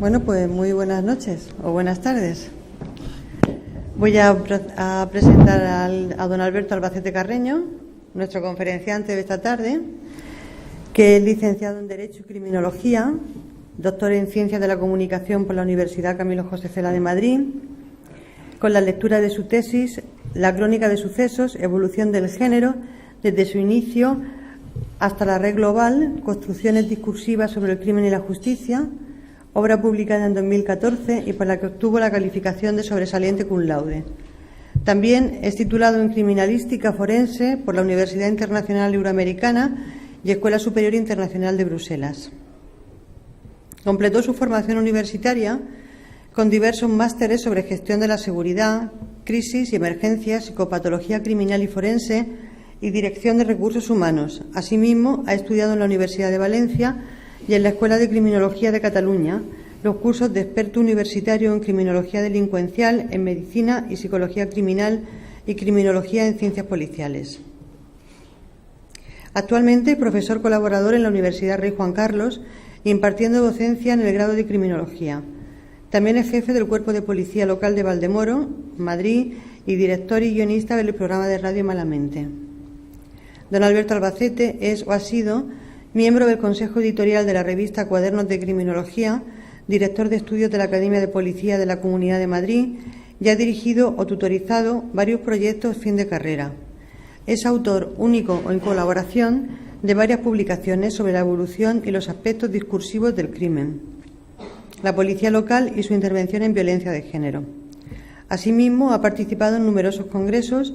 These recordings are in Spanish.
Bueno, pues muy buenas noches o buenas tardes. Voy a presentar a don Alberto Albacete Carreño, nuestro conferenciante de esta tarde, que es licenciado en Derecho y Criminología, doctor en Ciencias de la Comunicación por la Universidad Camilo José Cela de Madrid, con la lectura de su tesis La crónica de sucesos, evolución del género, desde su inicio hasta la red global, construcciones discursivas sobre el crimen y la justicia, obra publicada en 2014 y por la que obtuvo la calificación de sobresaliente cum laude. También es titulado en Criminalística Forense por la Universidad Internacional Euroamericana y Escuela Superior Internacional de Bruselas. Completó su formación universitaria con diversos másteres sobre gestión de la seguridad, crisis y emergencias, psicopatología criminal y forense y dirección de recursos humanos. Asimismo, ha estudiado en la Universidad de Valencia y en la Escuela de Criminología de Cataluña los cursos de experto universitario en criminología delincuencial, en medicina y psicología criminal y criminología en ciencias policiales. Actualmente, profesor colaborador en la Universidad Rey Juan Carlos, impartiendo docencia en el grado de criminología. También es jefe del Cuerpo de Policía Local de Valdemoro, Madrid, y director y guionista del programa de radio Malamente. Don Alberto Albacete es o ha sido miembro del Consejo Editorial de la revista Cuadernos de Criminología, director de estudios de la Academia de Policía de la Comunidad de Madrid y ha dirigido o tutorizado varios proyectos fin de carrera. Es autor único o en colaboración de varias publicaciones sobre la evolución y los aspectos discursivos del crimen, la policía local y su intervención en violencia de género. Asimismo, ha participado en numerosos congresos,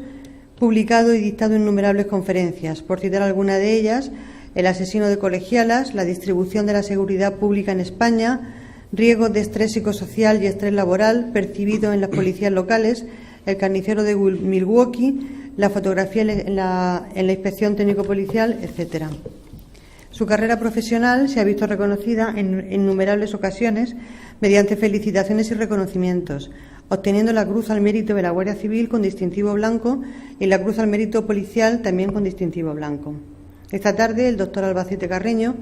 publicado y dictado innumerables conferencias. Por citar alguna de ellas, El asesino de colegialas, la distribución de la seguridad pública en España, riesgos de estrés psicosocial y estrés laboral percibido en las policías locales, El carnicero de Milwaukee, la fotografía en la inspección técnico-policial, etcétera. Su carrera profesional se ha visto reconocida en innumerables ocasiones mediante felicitaciones y reconocimientos, obteniendo la Cruz al Mérito de la Guardia Civil con distintivo blanco y la Cruz al Mérito Policial también con distintivo blanco. Esta tarde el doctor Albacete Carreño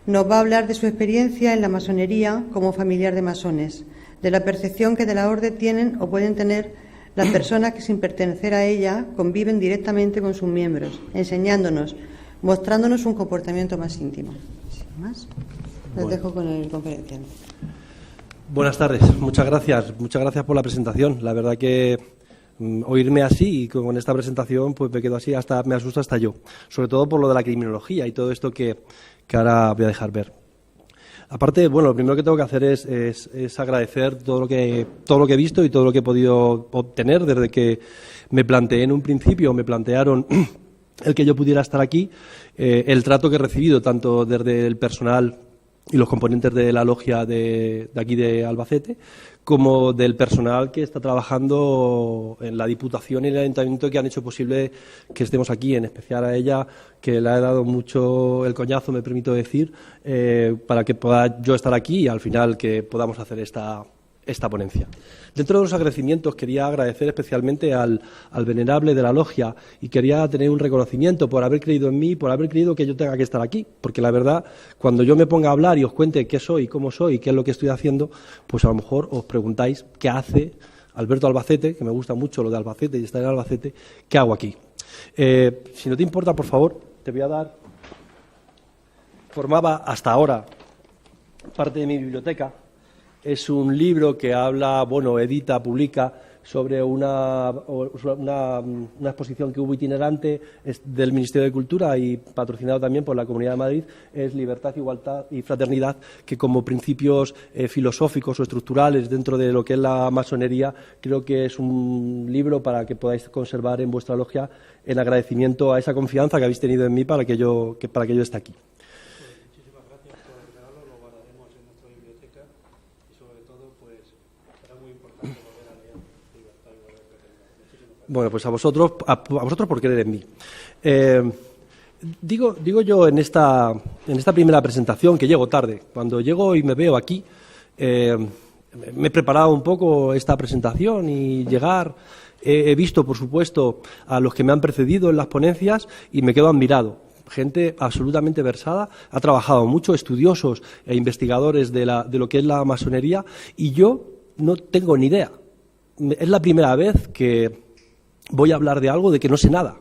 nos va a hablar de su experiencia en la masonería como familiar de masones, de la percepción que de la orden tienen o pueden tener las personas que sin pertenecer a ella conviven directamente con sus miembros, enseñándonos, mostrándonos un comportamiento más íntimo. Sin más, les dejo con el conferenciante. Buenas tardes, muchas gracias por la presentación. La verdad que oírme así y con esta presentación pues me quedo así, hasta me asusta hasta yo, sobre todo por lo de la criminología y todo esto que ahora voy a dejar ver. Aparte, bueno, lo primero que tengo que hacer es agradecer todo lo que he visto y todo lo que he podido obtener desde que me planteé en un principio, me plantearon el que yo pudiera estar aquí, el trato que he recibido tanto desde el personal y los componentes de la logia de aquí de Albacete, como del personal que está trabajando en la Diputación y el Ayuntamiento, que han hecho posible que estemos aquí, en especial a ella, que le ha dado mucho el coñazo, me permito decir, para que pueda yo estar aquí y al final que podamos hacer esta ponencia. Dentro de los agradecimientos quería agradecer especialmente al venerable de la logia y quería tener un reconocimiento por haber creído en mí, por haber creído que yo tenga que estar aquí, porque la verdad, cuando yo me ponga a hablar y os cuente qué soy, cómo soy, qué es lo que estoy haciendo, pues a lo mejor os preguntáis qué hace Alberto Albacete, que me gusta mucho lo de Albacete y estar en Albacete, ¿qué hago aquí? Si no te importa, por favor, te voy a dar, formaba hasta ahora parte de mi biblioteca. Es un libro que habla, edita, publica sobre una exposición que hubo itinerante del Ministerio de Cultura y patrocinado también por la Comunidad de Madrid, es Libertad, Igualdad y Fraternidad, que como principios filosóficos o estructurales dentro de lo que es la masonería, creo que es un libro para que podáis conservar en vuestra logia en agradecimiento a esa confianza que habéis tenido en mí para que yo esté aquí. Bueno, pues a vosotros por creer en mí. Digo yo en esta primera presentación que llego tarde. Cuando llego y me veo aquí, me he preparado un poco esta presentación y llegar. He visto, por supuesto, a los que me han precedido en las ponencias y me quedo admirado. gente absolutamente versada, ha trabajado mucho, estudiosos e investigadores de lo que es la masonería, y yo no tengo ni idea. Es la primera vez que voy a hablar de algo de que no sé nada.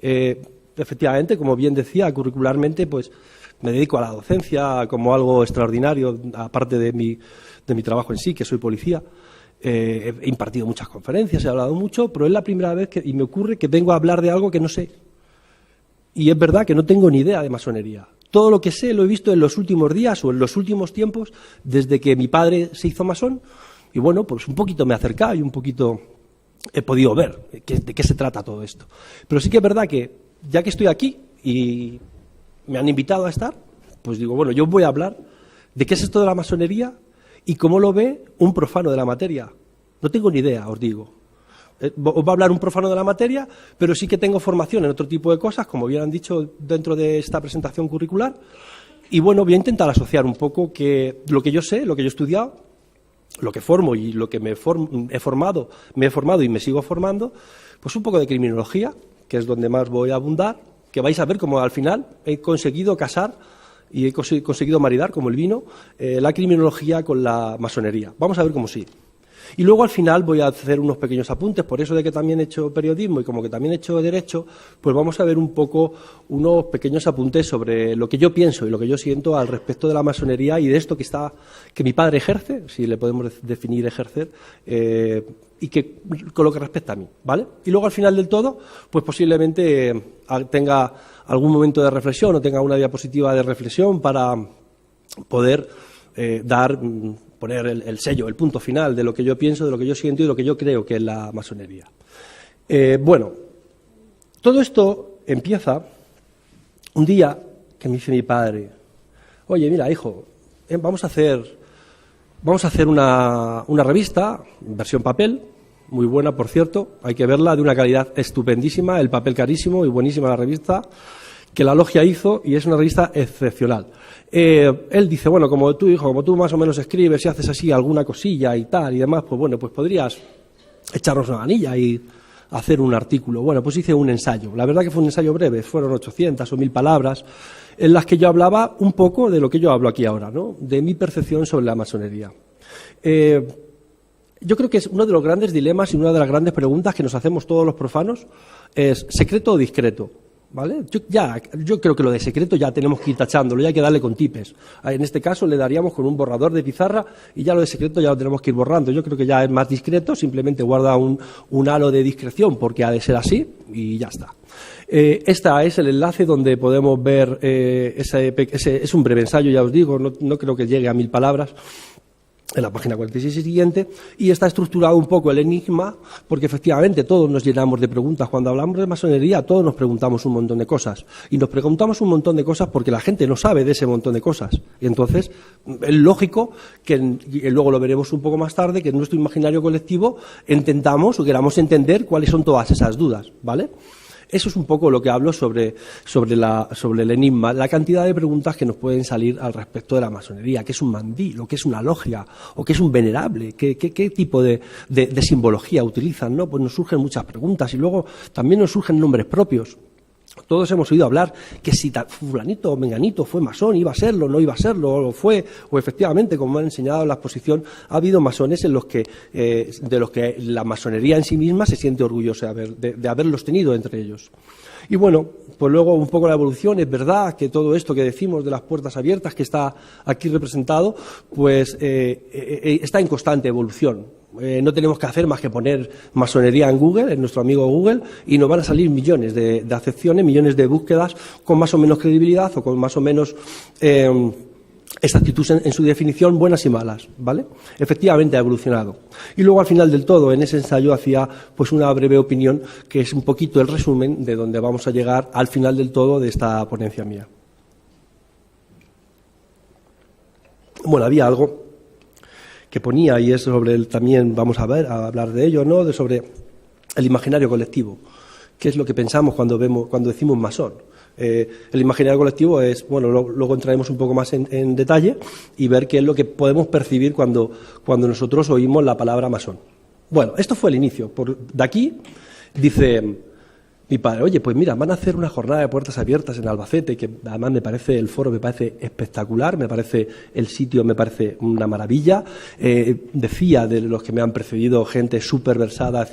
Efectivamente, como bien decía, curricularmente, pues me dedico a la docencia como algo extraordinario, aparte de mi trabajo en sí, que soy policía. He impartido muchas conferencias, he hablado mucho, pero es la primera vez y me ocurre que vengo a hablar de algo que no sé. Y es verdad que no tengo ni idea de masonería. Todo lo que sé lo he visto en los últimos días o en los últimos tiempos, desde que mi padre se hizo masón, y bueno, pues un poquito me he acercado y un poquito he podido ver de qué se trata todo esto. Pero sí que es verdad que, ya que estoy aquí y me han invitado a estar, pues digo, bueno, yo voy a hablar de qué es esto de la masonería y cómo lo ve un profano de la materia. No tengo ni idea, os digo. Os va a hablar un profano de la materia, pero sí que tengo formación en otro tipo de cosas, como bien han dicho dentro de esta presentación curricular. Y bueno, voy a intentar asociar un poco lo que yo sé, lo que yo he estudiado, lo que formo y lo que me he formado y me sigo formando, pues un poco de criminología, que es donde más voy a abundar, que vais a ver cómo al final he conseguido casar y he conseguido maridar, como el vino, la criminología con la masonería. Vamos a ver cómo sí. Y luego al final voy a hacer unos pequeños apuntes, por eso de que también he hecho periodismo y como que también he hecho derecho, pues vamos a ver un poco unos pequeños apuntes sobre lo que yo pienso y lo que yo siento al respecto de la masonería y de esto que mi padre ejerce, si le podemos definir ejercer, y que con lo que respecta a mí, ¿vale? Y luego al final del todo, pues posiblemente tenga algún momento de reflexión o tenga una diapositiva de reflexión para poder poner el sello, el punto final de lo que yo pienso, de lo que yo siento y de lo que yo creo que es la masonería. Bueno, todo esto empieza un día que me dice mi padre, oye, mira, hijo, vamos a hacer una revista, versión papel, muy buena, por cierto, hay que verla, de una calidad estupendísima, el papel carísimo y buenísima la revista, que la logia hizo, y es una revista excepcional. Él dice, bueno, como tú, hijo, como tú más o menos escribes y haces así alguna cosilla y tal y demás, pues bueno, pues podrías echarnos una manilla y hacer un artículo. Bueno, pues hice un ensayo. La verdad que fue un ensayo breve, fueron 800 o 1000 palabras, en las que yo hablaba un poco de lo que yo hablo aquí ahora, ¿no? De mi percepción sobre la masonería. Yo creo que es uno de los grandes dilemas y una de las grandes preguntas que nos hacemos todos los profanos, es ¿secreto o discreto? ¿Vale? Yo creo que lo de secreto ya tenemos que ir tachándolo, ya hay que darle con tipes. En este caso le daríamos con un borrador de pizarra y ya lo de secreto ya lo tenemos que ir borrando. Yo creo que ya es más discreto, simplemente guarda un halo de discreción porque ha de ser así y ya está. Este es el enlace donde podemos ver, es un breve ensayo, ya os digo, no creo que llegue a 1000 palabras. En la página 46 y siguiente, y está estructurado un poco el enigma, porque efectivamente todos nos llenamos de preguntas. Cuando hablamos de masonería, todos nos preguntamos un montón de cosas. Y nos preguntamos un montón de cosas porque la gente no sabe de ese montón de cosas. Y entonces, es lógico que, y luego lo veremos un poco más tarde, que en nuestro imaginario colectivo intentamos o queramos entender cuáles son todas esas dudas, ¿vale? Eso es un poco lo que hablo sobre el enigma, la cantidad de preguntas que nos pueden salir al respecto de la masonería, qué es un mandil, o qué es una logia, o qué es un venerable, qué tipo de simbología utilizan, ¿no? Pues nos surgen muchas preguntas y luego también nos surgen nombres propios. Todos hemos oído hablar que si fulanito o menganito fue masón, iba a serlo, no iba a serlo, o lo fue, o efectivamente, como me han enseñado en la exposición, ha habido masones de los que la masonería en sí misma se siente orgullosa de haberlos tenido entre ellos. Y bueno, pues luego un poco la evolución, es verdad que todo esto que decimos de las puertas abiertas, que está aquí representado, pues está en constante evolución. No tenemos que hacer más que poner masonería en Google, en nuestro amigo Google, y nos van a salir millones de acepciones, millones de búsquedas con más o menos credibilidad o con más o menos exactitud en su definición, buenas y malas, ¿vale? Efectivamente ha evolucionado. Y luego al final del todo, en ese ensayo hacía pues una breve opinión que es un poquito el resumen de donde vamos a llegar al final del todo de esta ponencia mía. Bueno, había algo que ponía, y es sobre también vamos a hablar de ello, ¿no? Sobre el imaginario colectivo. ¿Qué es lo que pensamos cuando decimos masón? El imaginario colectivo es, bueno, luego entraremos un poco más en detalle y ver qué es lo que podemos percibir cuando nosotros oímos la palabra masón. Bueno, esto fue el inicio. De aquí dice, mi padre, oye, pues mira, van a hacer una jornada de puertas abiertas en Albacete, que además me parece, el foro me parece espectacular, me parece el sitio, me parece una maravilla. Decía de los que me han precedido, gente súper versada,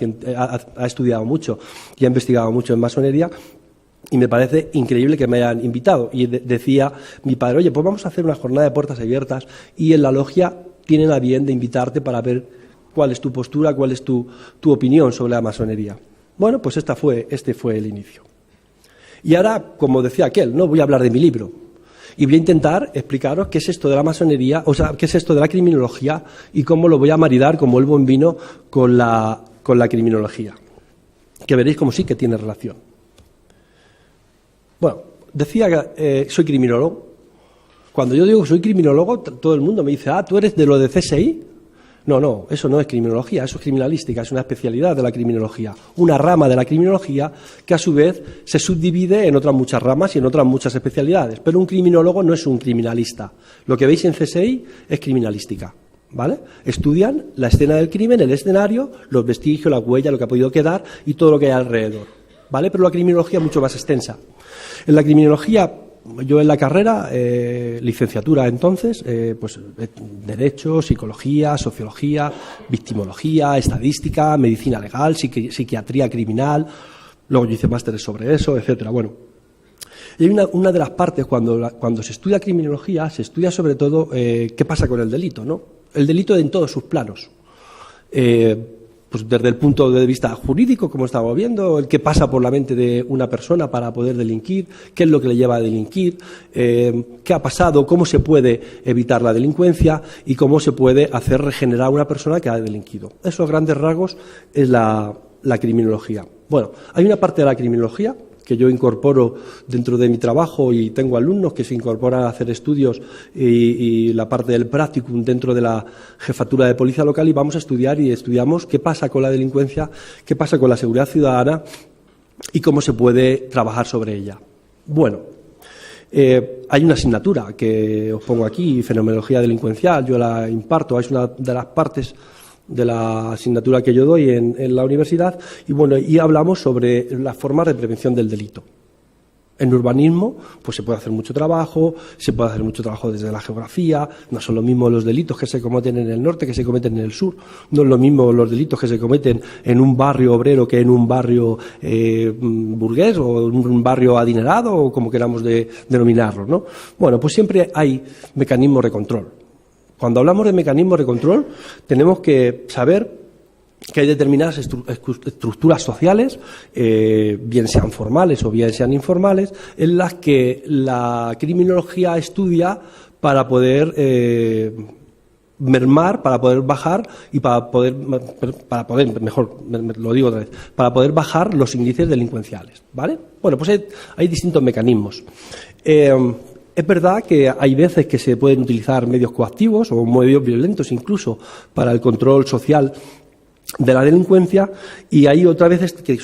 ha estudiado mucho y ha investigado mucho en masonería, y me parece increíble que me hayan invitado. Y decía mi padre, oye, pues vamos a hacer una jornada de puertas abiertas y en la logia tienen a bien de invitarte para ver cuál es tu postura, cuál es tu opinión sobre la masonería. Bueno, pues este fue el inicio. Y ahora, como decía aquel, no voy a hablar de mi libro. Y voy a intentar explicaros qué es esto de la masonería, o sea, qué es esto de la criminología y cómo lo voy a maridar como el buen vino con la criminología. Que veréis como sí que tiene relación. Bueno, decía que soy criminólogo. Cuando yo digo que soy criminólogo, todo el mundo me dice, ¿tú eres de lo de CSI? No, eso no es criminología, eso es criminalística, es una especialidad de la criminología, una rama de la criminología que a su vez se subdivide en otras muchas ramas y en otras muchas especialidades. Pero un criminólogo no es un criminalista. Lo que veis en CSI es criminalística, ¿vale? Estudian la escena del crimen, el escenario, los vestigios, la huella, lo que ha podido quedar y todo lo que hay alrededor, ¿vale? Pero la criminología es mucho más extensa. En la criminología, yo en la carrera, licenciatura entonces, pues Derecho, Psicología, Sociología, Victimología, Estadística, Medicina Legal, Psiquiatría Criminal, luego yo hice másteres sobre eso, etcétera. Bueno, y hay una de las partes, cuando se estudia criminología, se estudia sobre todo qué pasa con el delito, ¿no? El delito en todos sus planos. Pues desde el punto de vista jurídico, como estamos viendo, el qué pasa por la mente de una persona para poder delinquir, qué es lo que le lleva a delinquir, qué ha pasado, cómo se puede evitar la delincuencia y cómo se puede hacer regenerar a una persona que ha delinquido. Eso, a grandes rasgos, es la criminología. Bueno, hay una parte de la criminología que yo incorporo dentro de mi trabajo y tengo alumnos que se incorporan a hacer estudios y la parte del practicum dentro de la jefatura de policía local, y vamos a estudiar y estudiamos qué pasa con la delincuencia, qué pasa con la seguridad ciudadana y cómo se puede trabajar sobre ella. Bueno, hay una asignatura que os pongo aquí, fenomenología delincuencial, yo la imparto, es una de las partes de la asignatura que yo doy en la universidad, y bueno, y hablamos sobre las formas de prevención del delito. En urbanismo, pues se puede hacer mucho trabajo desde la geografía, no son lo mismo los delitos que se cometen en el norte que se cometen en el sur, no es lo mismo los delitos que se cometen en un barrio obrero que en un barrio burgués o en un barrio adinerado, o como queramos denominarlo, ¿no? Bueno, pues siempre hay mecanismos de control. Cuando hablamos de mecanismos de control, tenemos que saber que hay determinadas estructuras sociales, bien sean formales o bien sean informales, en las que la criminología estudia para poder mermar, para poder bajar y para poder bajar los índices delincuenciales, ¿vale? Bueno, pues hay distintos mecanismos. Es verdad que hay veces que se pueden utilizar medios coactivos o medios violentos incluso para el control social de la delincuencia, y hay otras veces que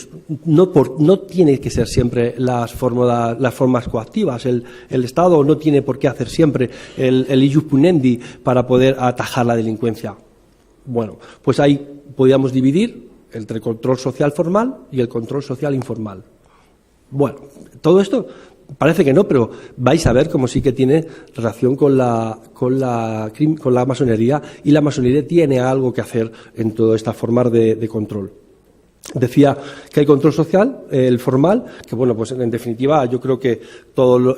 no tiene que ser siempre las formas coactivas. El Estado no tiene por qué hacer siempre el ius puniendi para poder atajar la delincuencia. Bueno, pues ahí podríamos dividir entre el control social formal y el control social informal. Bueno, todo esto parece que no, pero vais a ver cómo sí que tiene relación con la masonería, y la masonería tiene algo que hacer en todas estas formas de control. Decía que hay control social, el formal, que bueno, pues en definitiva yo creo que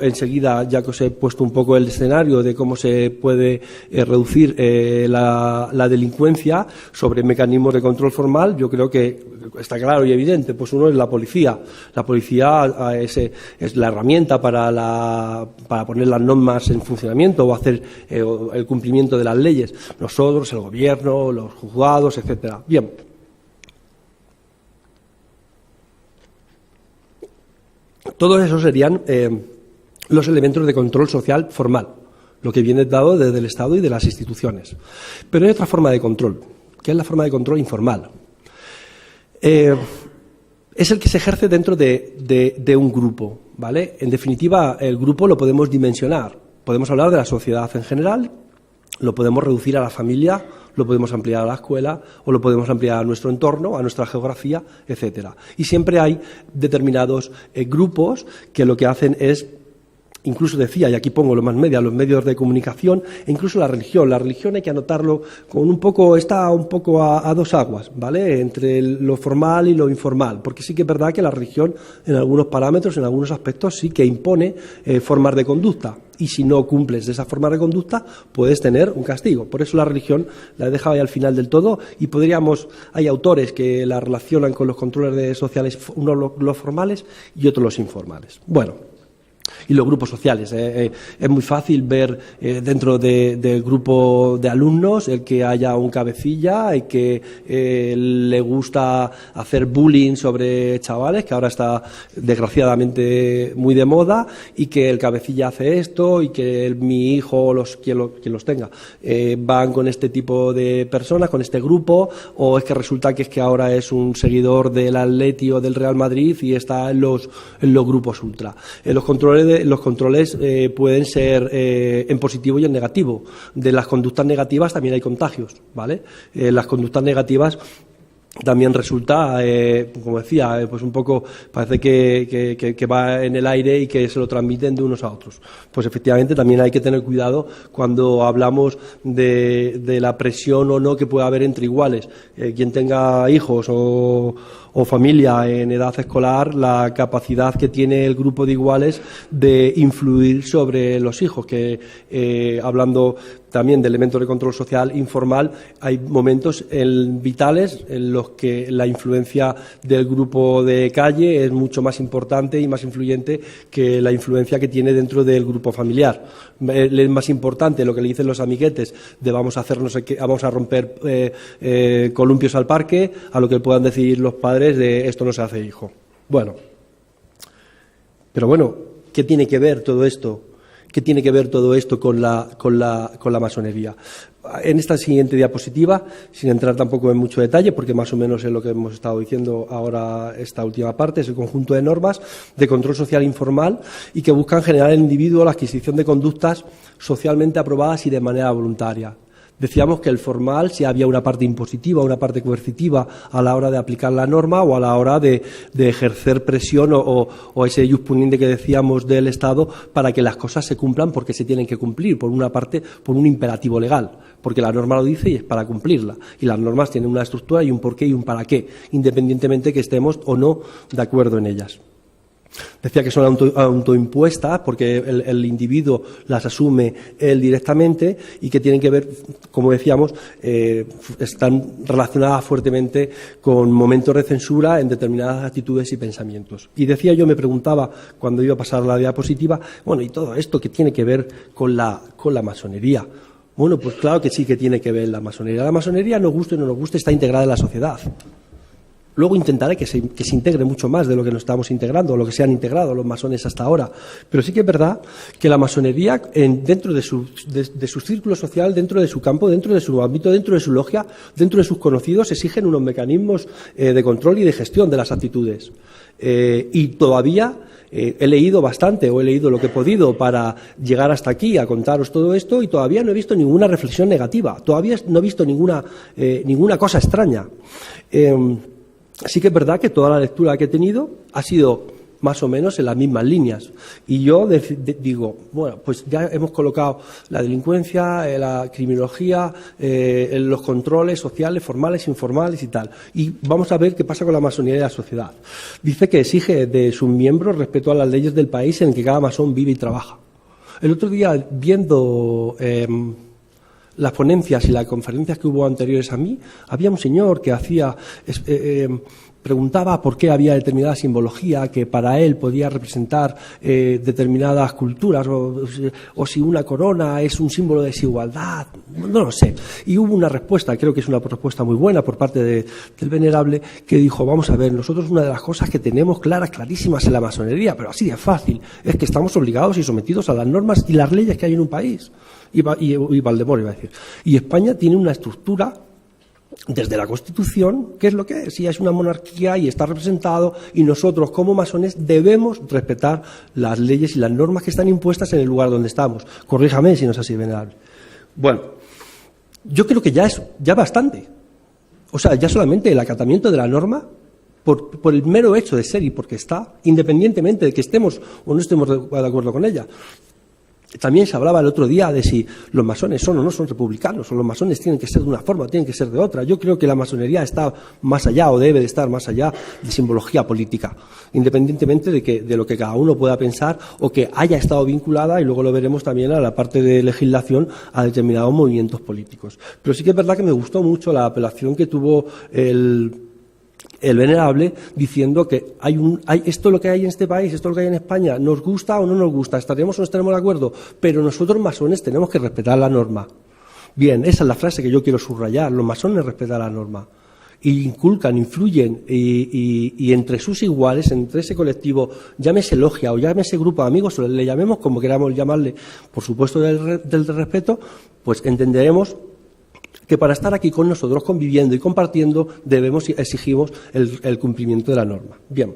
enseguida, ya que os he puesto un poco el escenario de cómo se puede reducir la delincuencia sobre mecanismos de control formal, yo creo que está claro y evidente. Pues uno es la policía. La policía es la herramienta para poner las normas en funcionamiento o hacer el cumplimiento de las leyes. Nosotros, el gobierno, los juzgados, etcétera. Bien. Todos esos serían los elementos de control social formal, lo que viene dado desde el Estado y de las instituciones. Pero hay otra forma de control, que es la forma de control informal. Es el que se ejerce dentro de un grupo, ¿vale? En definitiva, el grupo lo podemos dimensionar. Podemos hablar de la sociedad en general Lo podemos reducir a la familia, lo podemos ampliar a la escuela o lo podemos ampliar a nuestro entorno, a nuestra geografía, etcétera. Y siempre hay determinados grupos que lo que hacen es, incluso decía, y aquí pongo los más media, los medios de comunicación e incluso la religión. La religión hay que anotarlo con está un poco a dos aguas, ¿vale? Entre lo formal y lo informal, porque sí que es verdad que la religión en algunos parámetros, en algunos aspectos sí que impone formas de conducta. Y si no cumples de esa forma de conducta, puedes tener un castigo. Por eso la religión la he dejado ahí al final del todo y hay autores que la relacionan con los controles sociales, unos los formales y otros los informales. Bueno, y los grupos sociales. Es muy fácil ver dentro del grupo de alumnos el que haya un cabecilla, el que le gusta hacer bullying sobre chavales, que ahora está desgraciadamente muy de moda, y que el cabecilla hace esto y que mi hijo, quien los tenga, van con este tipo de personas, con este grupo, o es que resulta que ahora es un seguidor del Atleti o del Real Madrid y está en los grupos ultra. Los controles pueden ser en positivo y en negativo. De las conductas negativas también hay contagios, ¿vale? Las conductas negativas también resulta, como decía, pues un poco parece que va en el aire y que se lo transmiten de unos a otros. Pues efectivamente también hay que tener cuidado cuando hablamos de la presión o no que pueda haber entre iguales. Quien tenga hijos o familia en edad escolar, la capacidad que tiene el grupo de iguales de influir sobre los hijos, que hablando también de elementos de control social informal, hay momentos vitales en los que la influencia del grupo de calle es mucho más importante y más influyente que la influencia que tiene dentro del grupo familiar. Es más importante lo que le dicen los amiguetes de vamos a romper columpios al parque, a lo que puedan decir los padres de esto no se hace, hijo. Pero bueno, ¿qué tiene que ver todo esto? ¿Qué tiene que ver todo esto con la masonería? En esta siguiente diapositiva, sin entrar tampoco en mucho detalle, porque más o menos es lo que hemos estado diciendo ahora esta última parte, es el conjunto de normas de control social informal y que buscan generar en el individuo la adquisición de conductas socialmente aprobadas y de manera voluntaria. Decíamos que el formal, si había una parte impositiva, una parte coercitiva a la hora de aplicar la norma o a la hora de ejercer presión o ese jus puniendi que decíamos del Estado para que las cosas se cumplan porque se tienen que cumplir, por una parte, por un imperativo legal, porque la norma lo dice y es para cumplirla. Y las normas tienen una estructura y un porqué y un para qué, independientemente que estemos o no de acuerdo en ellas. Decía que son autoimpuestas porque el individuo las asume él directamente y que tienen que ver, como decíamos, están relacionadas fuertemente con momentos de censura en determinadas actitudes y pensamientos. Y decía yo, me preguntaba cuando iba a pasar la diapositiva, bueno, ¿y todo esto qué tiene que ver con la masonería? Bueno, pues claro que sí que tiene que ver la masonería. La masonería, nos guste o no nos guste, está integrada en la sociedad. Luego intentaré que se integre mucho más de lo que nos estamos integrando, o lo que se han integrado los masones hasta ahora. Pero sí que es verdad que la masonería, dentro de su círculo social, dentro de su campo, dentro de su ámbito, dentro de su logia, dentro de sus conocidos, exigen unos mecanismos de control y de gestión de las actitudes. Y todavía he leído bastante, o he leído lo que he podido para llegar hasta aquí a contaros todo esto, y todavía no he visto ninguna reflexión negativa, todavía no he visto ninguna cosa extraña. Sí que es verdad que toda la lectura que he tenido ha sido más o menos en las mismas líneas. Y yo digo, bueno, pues ya hemos colocado la delincuencia, la criminología, los controles sociales, formales, informales y tal. Y vamos a ver qué pasa con la masonería y la sociedad. Dice que exige de sus miembros respeto a las leyes del país en el que cada masón vive y trabaja. El otro día, viendo las ponencias y las conferencias que hubo anteriores a mí, había un señor que preguntaba por qué había determinada simbología que para él podía representar determinadas culturas, o si una corona es un símbolo de desigualdad, no lo sé. Y hubo una respuesta, creo que es una respuesta muy buena por parte del venerable, que dijo, vamos a ver, nosotros una de las cosas que tenemos clarísimas en la masonería, pero así de fácil, es que estamos obligados y sometidos a las normas y las leyes que hay en un país. Y Valdemoro iba a decir. Y España tiene una estructura desde la Constitución, que es lo que es, si es una monarquía y está representado, y nosotros como masones debemos respetar las leyes y las normas que están impuestas en el lugar donde estamos. Corríjame si no es así, venerable. Bueno, yo creo que ya es bastante. O sea, ya solamente el acatamiento de la norma, por el mero hecho de ser y porque está, independientemente de que estemos o no estemos de acuerdo con ella. También se hablaba el otro día de si los masones son o no son republicanos, o los masones tienen que ser de una forma o tienen que ser de otra. Yo creo que la masonería está más allá, o debe de estar más allá, de simbología política, independientemente de lo que cada uno pueda pensar o que haya estado vinculada, y luego lo veremos también a la parte de legislación, a determinados movimientos políticos. Pero sí que es verdad que me gustó mucho la apelación que tuvo el venerable, diciendo que esto es lo que hay en este país, esto es lo que hay en España, nos gusta o no nos gusta, estaremos o no estaremos de acuerdo, pero nosotros masones tenemos que respetar la norma. Bien, esa es la frase que yo quiero subrayar, los masones respetan la norma. Y inculcan, influyen, y entre sus iguales, entre ese colectivo, llámese logia o llámese grupo de amigos, o le llamemos como queramos llamarle, por supuesto del respeto, pues entenderemos que para estar aquí con nosotros, conviviendo y compartiendo, exigimos el cumplimiento de la norma. Bien.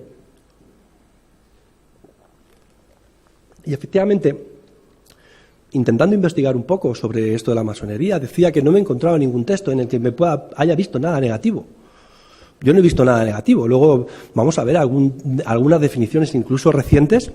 Y efectivamente, intentando investigar un poco sobre esto de la masonería, decía que no me encontraba ningún texto en el que haya visto nada negativo. Yo no he visto nada negativo. Luego vamos a ver algunas definiciones, incluso recientes,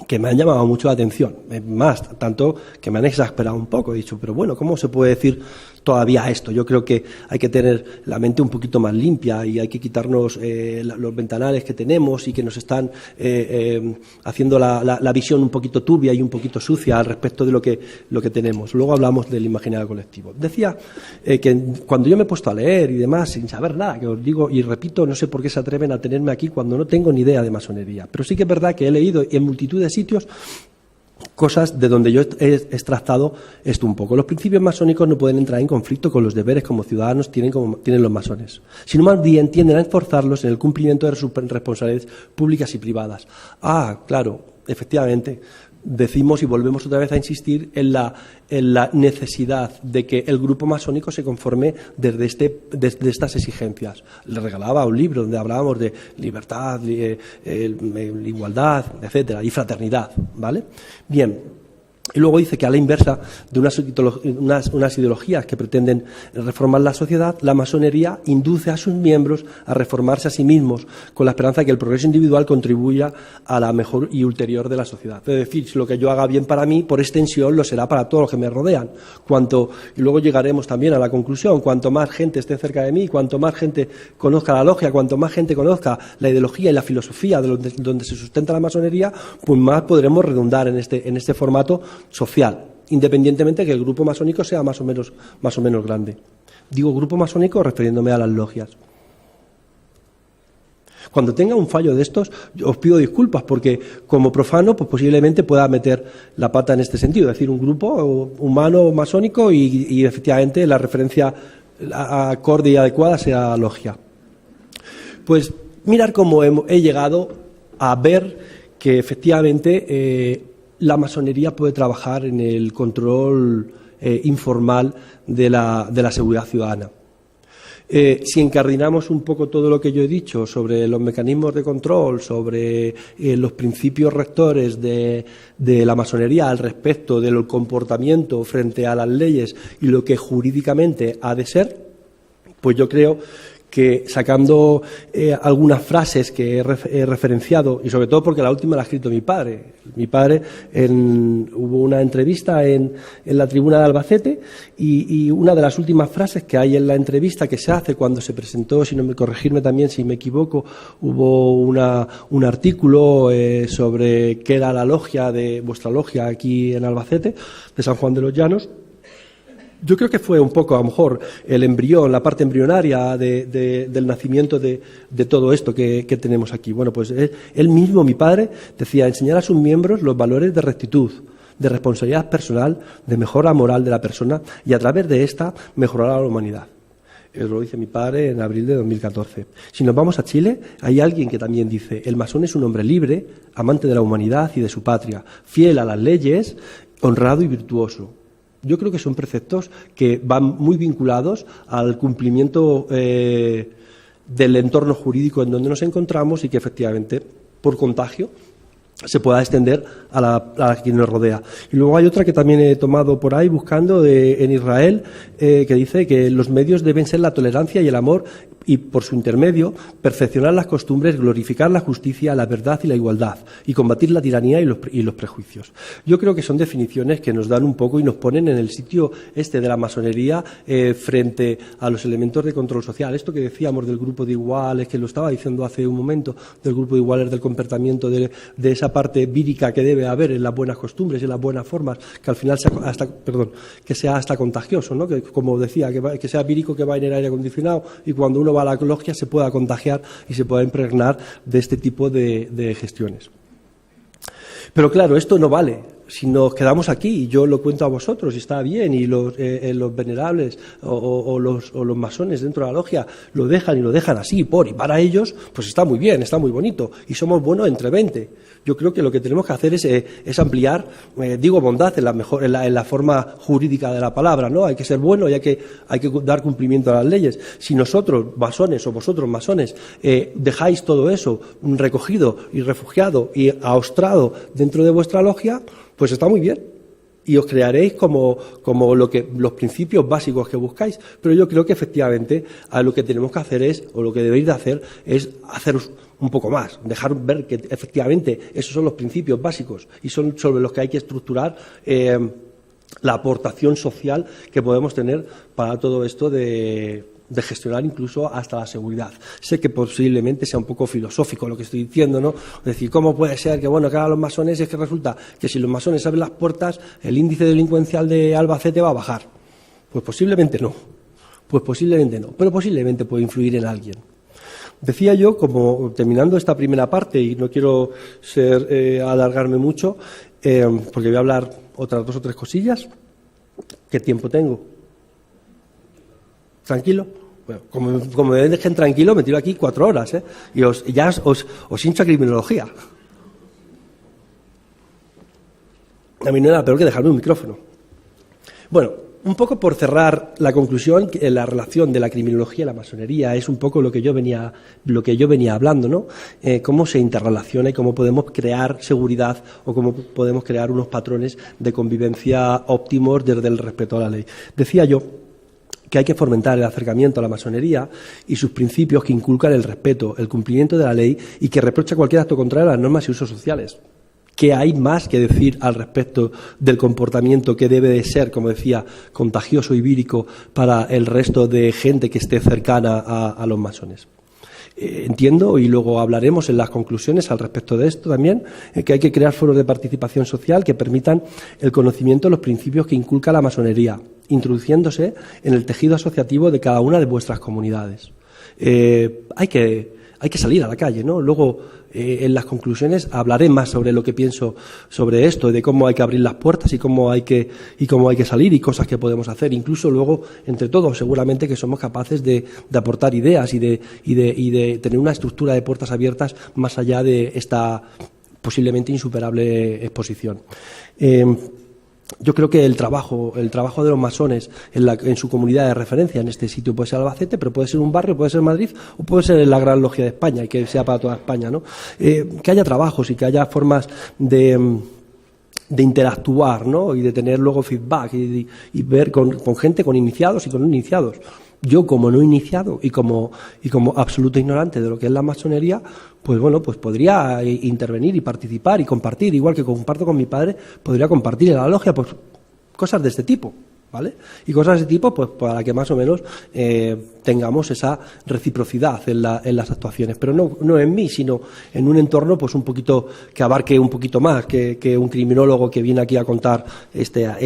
que me han llamado mucho la atención. Más, tanto que me han exasperado un poco. He dicho, pero bueno, ¿cómo se puede decir todavía esto? Yo creo que hay que tener la mente un poquito más limpia y hay que quitarnos los ventanales que tenemos y que nos están haciendo la visión un poquito turbia y un poquito sucia al respecto de lo que tenemos. Luego hablamos del imaginario colectivo. Decía que cuando yo me he puesto a leer y demás, sin saber nada, que os digo y repito, no sé por qué se atreven a tenerme aquí cuando no tengo ni idea de masonería. Pero sí que es verdad que he leído en multitud de sitios cosas de donde yo he extractado esto un poco. Los principios masónicos no pueden entrar en conflicto con los deberes como ciudadanos tienen los masones, sino más bien tienden a esforzarlos en el cumplimiento de sus responsabilidades públicas y privadas. Claro, efectivamente, decimos y volvemos otra vez a insistir en la necesidad de que el grupo masónico se conforme desde estas exigencias. Le regalaba un libro donde hablábamos de libertad, igualdad, etcétera, y fraternidad, ¿vale? Bien. Y luego dice que a la inversa de unas ideologías que pretenden reformar la sociedad, la masonería induce a sus miembros a reformarse a sí mismos, con la esperanza de que el progreso individual contribuya a la mejor y ulterior de la sociedad. Es decir, si lo que yo haga bien para mí, por extensión, lo será para todos los que me rodean. Y luego llegaremos también a la conclusión, cuanto más gente esté cerca de mí, cuanto más gente conozca la logia, cuanto más gente conozca la ideología y la filosofía de donde se sustenta la masonería, pues más podremos redundar en este formato social, independientemente de que el grupo masónico sea más o menos grande. Digo grupo masónico refiriéndome a las logias. Cuando tenga un fallo de estos, os pido disculpas, porque como profano, pues posiblemente pueda meter la pata en este sentido, es decir, un grupo humano masónico y efectivamente la referencia acorde y adecuada sea logia. Pues mirar cómo he llegado a ver que efectivamente la masonería puede trabajar en el control informal de la seguridad ciudadana. Si encardinamos un poco todo lo que yo he dicho sobre los mecanismos de control, sobre los principios rectores de la masonería al respecto del comportamiento frente a las leyes y lo que jurídicamente ha de ser, pues yo creo que sacando algunas frases que he referenciado, y sobre todo porque la última la ha escrito mi padre. Mi padre hubo una entrevista en la tribuna de Albacete y una de las últimas frases que hay en la entrevista que se hace cuando se presentó, corregirme también si me equivoco, hubo un artículo sobre qué era la logia de vuestra logia aquí en Albacete, de San Juan de los Llanos. Yo creo que fue un poco, a lo mejor, el embrión, la parte embrionaria del nacimiento de todo esto que tenemos aquí. Bueno, pues él mismo, mi padre, decía enseñar a sus miembros los valores de rectitud, de responsabilidad personal, de mejora moral de la persona y a través de esta mejorar a la humanidad. Eso lo dice mi padre en abril de 2014. Si nos vamos a Chile, hay alguien que también dice el masón es un hombre libre, amante de la humanidad y de su patria, fiel a las leyes, honrado y virtuoso. Yo creo que son preceptos que van muy vinculados al cumplimiento del entorno jurídico en donde nos encontramos y que efectivamente, por contagio, se pueda extender a quien nos rodea. Y luego hay otra que también he tomado por ahí buscando en Israel, que dice que los medios deben ser la tolerancia y el amor, y por su intermedio perfeccionar las costumbres, glorificar la justicia, la verdad y la igualdad, y combatir la tiranía y los prejuicios. Yo creo que son definiciones que nos dan un poco y nos ponen en el sitio de la masonería frente a los elementos de control social. Esto que decíamos del grupo de iguales, que lo estaba diciendo hace un momento, del grupo de iguales, del comportamiento, de esa parte vírica que debe haber en las buenas costumbres, en las buenas formas, que al final sea hasta contagioso, ¿no? Que, como decía, que sea vírico, que va en el aire acondicionado, y cuando uno va a la logia se pueda contagiar y se pueda impregnar de este tipo de gestiones. Pero claro, esto no vale. Si nos quedamos aquí y yo lo cuento a vosotros y está bien, y los venerables o los masones dentro de la logia lo dejan así por y para ellos, pues está muy bien, está muy bonito, y somos buenos entre 20. Yo creo que lo que tenemos que hacer es ampliar, digo bondad en la forma jurídica de la palabra, ¿no? Hay que ser bueno y hay que dar cumplimiento a las leyes. Si nosotros, masones, o vosotros, masones, dejáis todo eso recogido y refugiado y aostrado dentro de vuestra logia, pues está muy bien, y os crearéis como los principios básicos que buscáis. Pero yo creo que efectivamente lo que tenemos que hacer o lo que debéis de hacer es haceros un poco más, dejar ver que efectivamente esos son los principios básicos y son sobre los que hay que estructurar la aportación social que podemos tener para todo esto de gestionar incluso hasta la seguridad. Sé que posiblemente sea un poco filosófico lo que estoy diciendo, ¿no? Es decir, ¿cómo puede ser que hagan los masones? Es que resulta que si los masones abren las puertas, el índice delincuencial de Albacete va a bajar. Pues posiblemente no. Pero posiblemente puede influir en alguien. Decía yo, como terminando esta primera parte, y no quiero alargarme mucho, porque voy a hablar otras 2 o 3 cosillas. ¿Qué tiempo tengo? ¿Tranquilo? Bueno, como me dejen tranquilo, me tiro aquí 4 horas, y ya os hincho a criminología. A mí no era peor que dejarme un micrófono. Bueno, un poco por cerrar la conclusión, la relación de la criminología y la masonería es un poco lo que yo venía hablando, ¿no? Cómo se interrelaciona y cómo podemos crear seguridad o cómo podemos crear unos patrones de convivencia óptimos desde el respeto a la ley. Decía yo que hay que fomentar el acercamiento a la masonería y sus principios que inculcan el respeto, el cumplimiento de la ley y que reprocha cualquier acto contrario a las normas y usos sociales. ¿Qué hay más que decir al respecto del comportamiento que debe de ser, como decía, contagioso y vírico para el resto de gente que esté cercana a los masones? Entiendo, y luego hablaremos en las conclusiones al respecto de esto también, que hay que crear foros de participación social que permitan el conocimiento de los principios que inculca la masonería, introduciéndose en el tejido asociativo de cada una de vuestras comunidades. Hay que salir a la calle, ¿no? Luego, en las conclusiones hablaré más sobre lo que pienso sobre esto, de cómo hay que abrir las puertas y cómo hay que salir y cosas que podemos hacer. Incluso luego, entre todos, seguramente que somos capaces de aportar ideas y de tener una estructura de puertas abiertas más allá de esta posiblemente insuperable exposición. Yo creo que el trabajo de los masones en su comunidad de referencia, en este sitio puede ser Albacete, pero puede ser un barrio, puede ser Madrid o puede ser la Gran Logia de España y que sea para toda España, ¿no? Que haya trabajos y que haya formas de interactuar, ¿no? Y de tener luego feedback y ver con gente, con iniciados y con no iniciados. Yo, como no iniciado y como absoluto ignorante de lo que es la masonería, pues bueno, pues podría intervenir y participar y compartir, igual que comparto con mi padre, podría compartir en la logia, pues cosas de este tipo, ¿vale? Y cosas de este tipo, pues para que más o menos tengamos esa reciprocidad en las actuaciones, pero no en mí, sino en un entorno pues un poquito que abarque un poquito más que un criminólogo que viene aquí a contar esta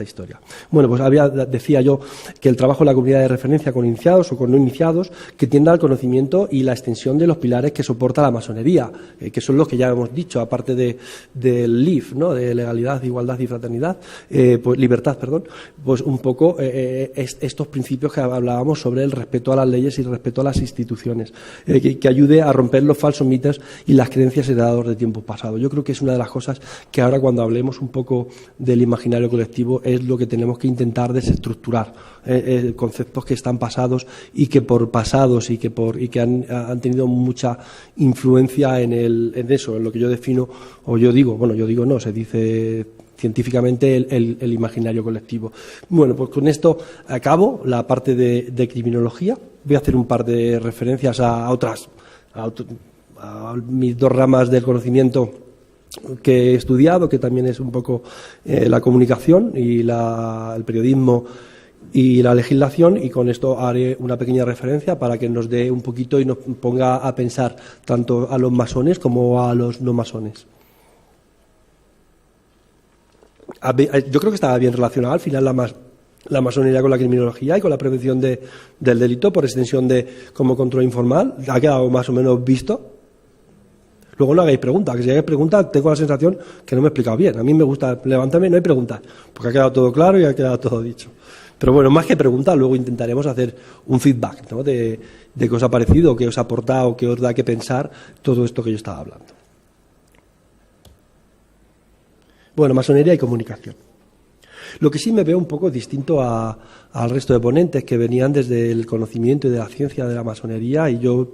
historia. Bueno, pues decía yo que el trabajo en la comunidad de referencia con iniciados o con no iniciados que tienda al conocimiento y la extensión de los pilares que soporta la masonería, que son los que ya hemos dicho, aparte del LIF, ¿no? De legalidad, igualdad y fraternidad, pues libertad, perdón. pues un poco estos principios que hablábamos sobre el respeto a las leyes y el respeto a las instituciones, que ayude a romper los falsos mitos y las creencias heredadas de tiempos pasados. Yo creo que es una de las cosas que ahora, cuando hablemos un poco del imaginario colectivo, es lo que tenemos que intentar desestructurar, conceptos que están pasados y que por pasados y que han tenido mucha influencia en eso, en lo que yo defino, o yo digo no, se dice científicamente el imaginario colectivo. Bueno, pues con esto acabo la parte de criminología. Voy a hacer un par de referencias a mis dos ramas del conocimiento que he estudiado, que también es un poco la comunicación y el periodismo y la legislación, y con esto haré una pequeña referencia para que nos dé un poquito y nos ponga a pensar tanto a los masones como a los no masones. Yo creo que estaba bien relacionada al final la masonería con la criminología y con la prevención del delito por extensión de como control informal. Ha quedado más o menos visto. Luego no hagáis preguntas, que si hagáis preguntas tengo la sensación que no me he explicado bien. A mí me gusta levantarme, no hay preguntas, porque ha quedado todo claro y ha quedado todo dicho. Pero bueno, más que preguntas, luego intentaremos hacer un feedback, ¿no?, de qué os ha parecido, qué os ha aportado, qué os da que pensar todo esto que yo estaba hablando. Bueno, masonería y comunicación. Lo que sí me veo un poco distinto al resto de ponentes que venían desde el conocimiento y de la ciencia de la masonería, y yo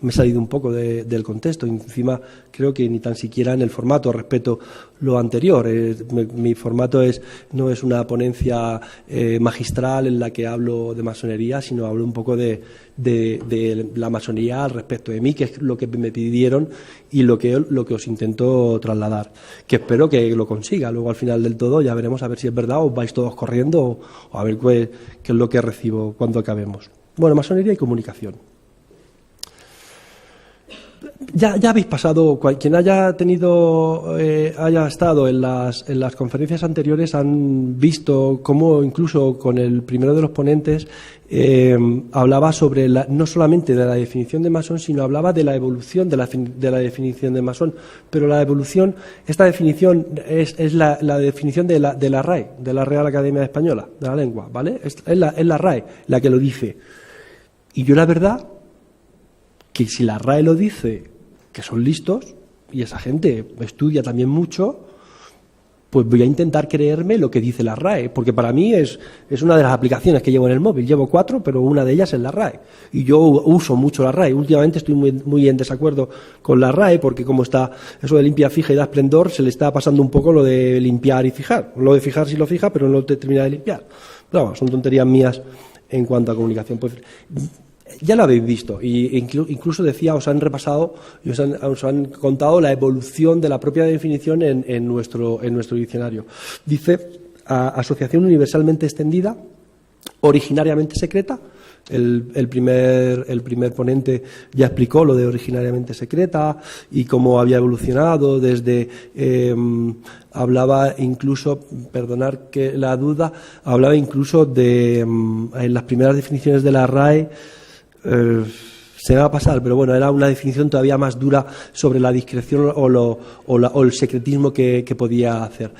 me he salido un poco del contexto. Encima creo que ni tan siquiera en el formato respeto lo anterior. Mi formato no es una ponencia magistral en la que hablo de masonería, sino hablo un poco de la masonería al respecto de mí, que es lo que me pidieron y lo que os intento trasladar, que espero que lo consiga. Luego, al final del todo, ya veremos a ver si es verdad o vais todos corriendo o a ver qué es lo que recibo cuando acabemos. Bueno, masonería y comunicación. Ya habéis pasado, quien haya estado en las conferencias anteriores, han visto cómo incluso con el primero de los ponentes hablaba sobre no solamente de la definición de masón, sino hablaba de la evolución de la definición de masón. Pero la evolución, esta definición es la definición de la RAE, de la Real Academia Española de la Lengua, ¿vale? Es la RAE la que lo dice. Y yo, la verdad, que si la RAE lo dice, que son listos, y esa gente estudia también mucho, pues voy a intentar creerme lo que dice la RAE, porque para mí es una de las aplicaciones que llevo en el móvil. Llevo 4, pero una de ellas es la RAE. Y yo uso mucho la RAE. Últimamente estoy muy en desacuerdo con la RAE, porque como está eso de limpia, fija y da esplendor, se le está pasando un poco lo de limpiar y fijar. Lo de fijar sí lo fija, pero no te termina de limpiar. Pero bueno, son tonterías mías en cuanto a comunicación. Pues ya lo habéis visto, y incluso decía, os han repasado y os han contado la evolución de la propia definición en nuestro diccionario. Dice: asociación universalmente extendida, originariamente secreta. El primer ponente ya explicó lo de originariamente secreta y cómo había evolucionado desde hablaba incluso, perdonar que la duda, hablaba incluso de en las primeras definiciones de la RAE. Se me va a pasar, pero bueno, era una definición todavía más dura sobre la discreción o el secretismo que podía hacer.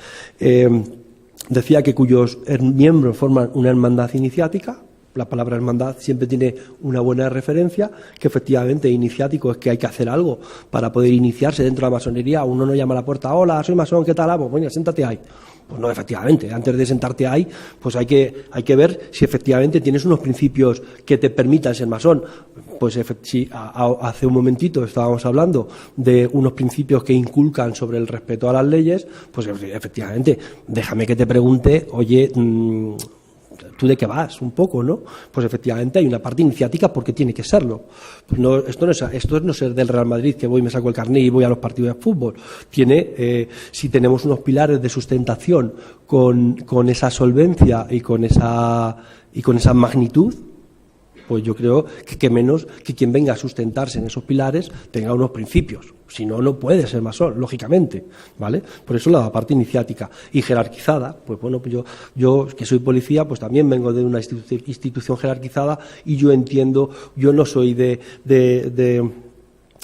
Decía que cuyos miembros forman una hermandad iniciática. La palabra hermandad siempre tiene una buena referencia, que efectivamente iniciático es que hay que hacer algo para poder iniciarse dentro de la masonería. Uno no llama a la puerta: hola, soy masón, ¿qué tal? Pues bueno, siéntate ahí. Pues no, efectivamente, antes de sentarte ahí, pues hay que ver si efectivamente tienes unos principios que te permitan ser masón. Pues si hace un momentito estábamos hablando de unos principios que inculcan sobre el respeto a las leyes, pues efectivamente, déjame que te pregunte, oye, ¿tú de qué vas? Un poco, ¿no? Pues efectivamente hay una parte iniciática porque tiene que serlo. Pues no, esto es no ser del Real Madrid, que voy y me saco el carné y voy a los partidos de fútbol. Si tenemos unos pilares de sustentación con esa solvencia y con esa magnitud, pues yo creo que menos que quien venga a sustentarse en esos pilares tenga unos principios. Si no, no puede ser masón, lógicamente, ¿vale? Por eso la parte iniciática y jerarquizada. Pues bueno, yo que soy policía, pues también vengo de una institución jerarquizada, y yo entiendo, yo no soy de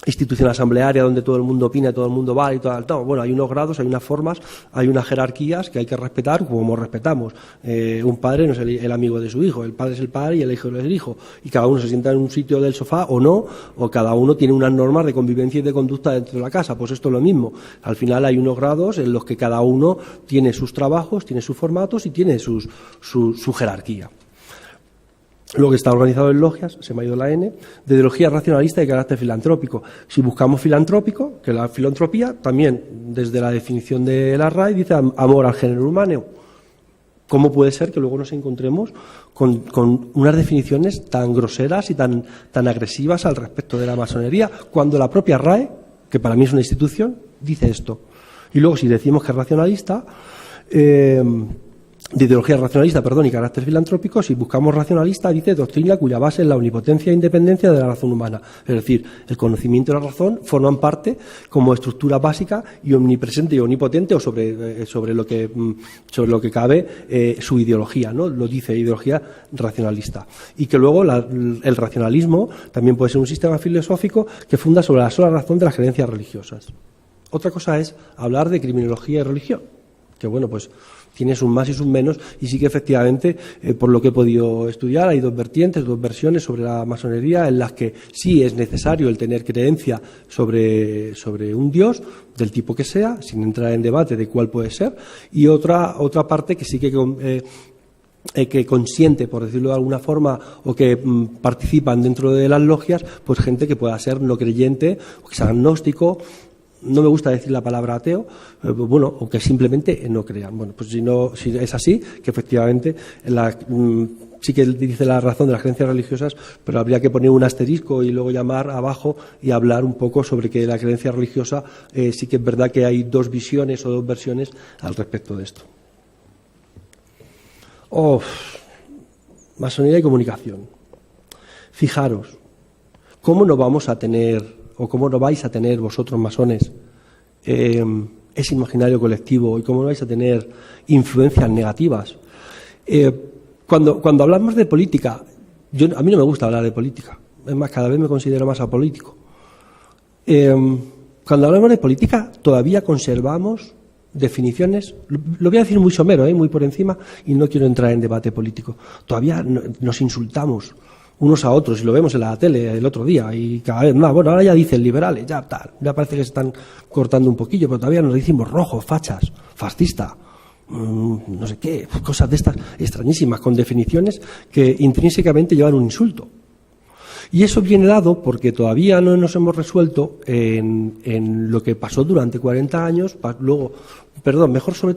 institución asamblearia donde todo el mundo opina, todo el mundo va y tal. No, bueno, hay unos grados, hay unas formas, hay unas jerarquías que hay que respetar como respetamos. Un padre no es el amigo de su hijo, el padre es el padre y el hijo es el hijo. Y cada uno se sienta en un sitio del sofá o no, o cada uno tiene unas normas de convivencia y de conducta dentro de la casa. Pues esto es lo mismo. Al final hay unos grados en los que cada uno tiene sus trabajos, tiene sus formatos y tiene su jerarquía. Luego está organizado en logias, se me ha ido la N, de ideología racionalista y de carácter filantrópico. Si buscamos filantrópico, que la filantropía también, desde la definición de la RAE, dice amor al género humano. ¿Cómo puede ser que luego nos encontremos con unas definiciones tan groseras y tan agresivas al respecto de la masonería, cuando la propia RAE, que para mí es una institución, dice esto? Y luego, si decimos que es racionalista, de ideología racionalista, y carácter filantrópico, si buscamos racionalista, dice doctrina cuya base es la omnipotencia e independencia de la razón humana. Es decir, el conocimiento y la razón forman parte como estructura básica y omnipresente y omnipotente, o sobre lo que cabe su ideología, ¿no? Lo dice ideología racionalista. Y que luego el racionalismo también puede ser un sistema filosófico que funda sobre la sola razón de las creencias religiosas. Otra cosa es hablar de criminología y religión, que bueno, pues tiene sus más y sus menos, y sí que efectivamente, por lo que he podido estudiar, hay dos vertientes, dos versiones sobre la masonería, en las que sí es necesario el tener creencia sobre un dios, del tipo que sea, sin entrar en debate de cuál puede ser, y otra parte que sí que consiente, por decirlo de alguna forma, o que participan dentro de las logias, pues gente que pueda ser no creyente, o que sea agnóstico. No me gusta decir la palabra ateo, o que simplemente no crean. Bueno, pues si es así, que efectivamente sí que dice la razón de las creencias religiosas, pero habría que poner un asterisco y luego llamar abajo y hablar un poco sobre que la creencia religiosa sí que es verdad que hay dos visiones o dos versiones al respecto de esto. Masonería y comunicación. Fijaros, ¿cómo no vamos a tener, o cómo no vais a tener vosotros masones, ese imaginario colectivo, y cómo no vais a tener influencias negativas? Cuando hablamos de política, a mí no me gusta hablar de política, es más, cada vez me considero más apolítico. Cuando hablamos de política, todavía conservamos definiciones, lo voy a decir muy somero, muy por encima, y no quiero entrar en debate político. Todavía nos insultamos unos a otros, y lo vemos en la tele el otro día, y cada vez más. Bueno, ahora ya dicen liberales, ya parece que se están cortando un poquillo, pero todavía nos decimos rojos, fachas, fascista, no sé qué, cosas de estas extrañísimas, con definiciones que intrínsecamente llevan un insulto. Y eso viene dado porque todavía no nos hemos resuelto en lo que pasó durante 40 años, sobre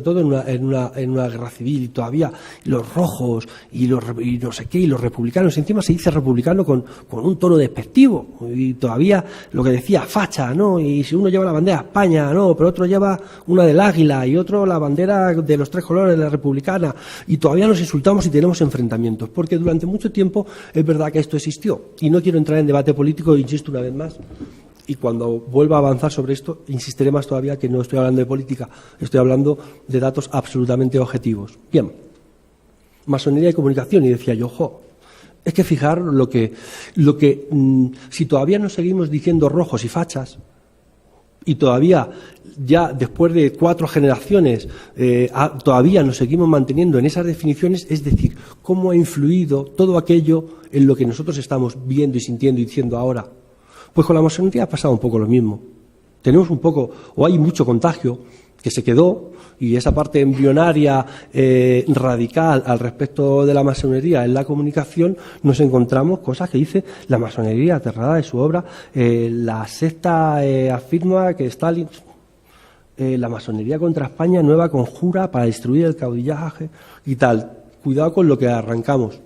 todo en una guerra civil, y todavía los rojos y no sé qué, y los republicanos, encima se dice republicano con un tono despectivo, y todavía lo que decía facha, ¿no? Y si uno lleva la bandera de España, no, pero otro lleva una del águila y otro la bandera de los tres colores de la republicana, y todavía nos insultamos y tenemos enfrentamientos, porque durante mucho tiempo es verdad que esto existió, y no quiero entrar en debate político, insisto una vez más. Y cuando vuelva a avanzar sobre esto, insistiré más todavía que no estoy hablando de política, estoy hablando de datos absolutamente objetivos. Bien, masonería y comunicación, y decía yo, es que fijar si todavía nos seguimos diciendo rojos y fachas, y todavía, ya después de 4 generaciones, todavía nos seguimos manteniendo en esas definiciones, es decir, cómo ha influido todo aquello en lo que nosotros estamos viendo y sintiendo y diciendo ahora. Pues con la masonería ha pasado un poco lo mismo. Tenemos un poco, o hay mucho contagio que se quedó, y esa parte embrionaria radical al respecto de la masonería en la comunicación, nos encontramos cosas que dice la masonería aterrada de su obra. La secta afirma que Stalin, la masonería contra España, nueva conjura para destruir el caudillaje y tal. Cuidado con lo que arrancamos.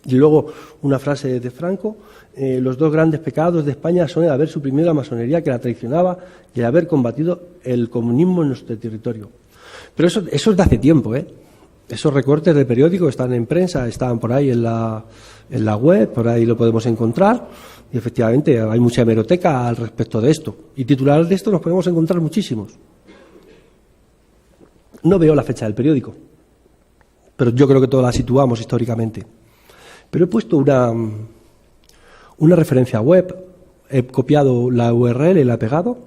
Y luego una frase de Franco: los dos grandes pecados de España son el haber suprimido la masonería que la traicionaba y el haber combatido el comunismo en nuestro territorio. Pero eso es de hace tiempo, Esos recortes de periódico están en prensa, están por ahí en la web, por ahí lo podemos encontrar, y efectivamente hay mucha hemeroteca al respecto de esto. Y titulares de esto nos podemos encontrar muchísimos. No veo la fecha del periódico, pero yo creo que todos la situamos históricamente. Pero he puesto una referencia web He copiado la URL y la he pegado.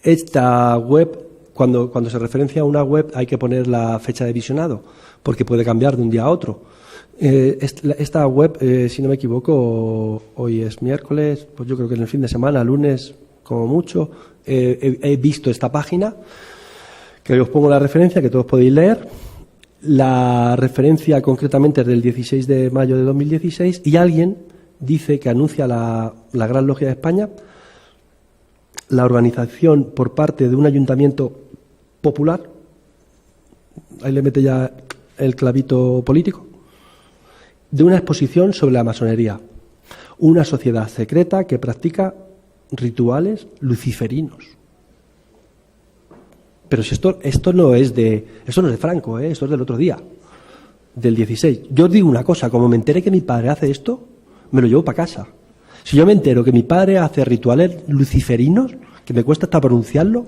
Esta web, cuando se referencia a una web, hay que poner la fecha de visionado, porque puede cambiar de un día a otro. Esta web, si no me equivoco, hoy es miércoles, pues yo creo que en el fin de semana, lunes, como mucho, he visto esta página, que os pongo la referencia, que todos podéis leer. La referencia concretamente es del 16 de mayo de 2016 y alguien dice que anuncia la Gran Logia de España, la organización por parte de un ayuntamiento popular, ahí le mete ya el clavito político, de una exposición sobre la masonería, una sociedad secreta que practica rituales luciferinos. Pero si esto no es de Franco, esto es del otro día, del 16. Yo os digo una cosa, como me enteré que mi padre hace esto, me lo llevo para casa. Si yo me entero que mi padre hace rituales luciferinos, que me cuesta hasta pronunciarlo,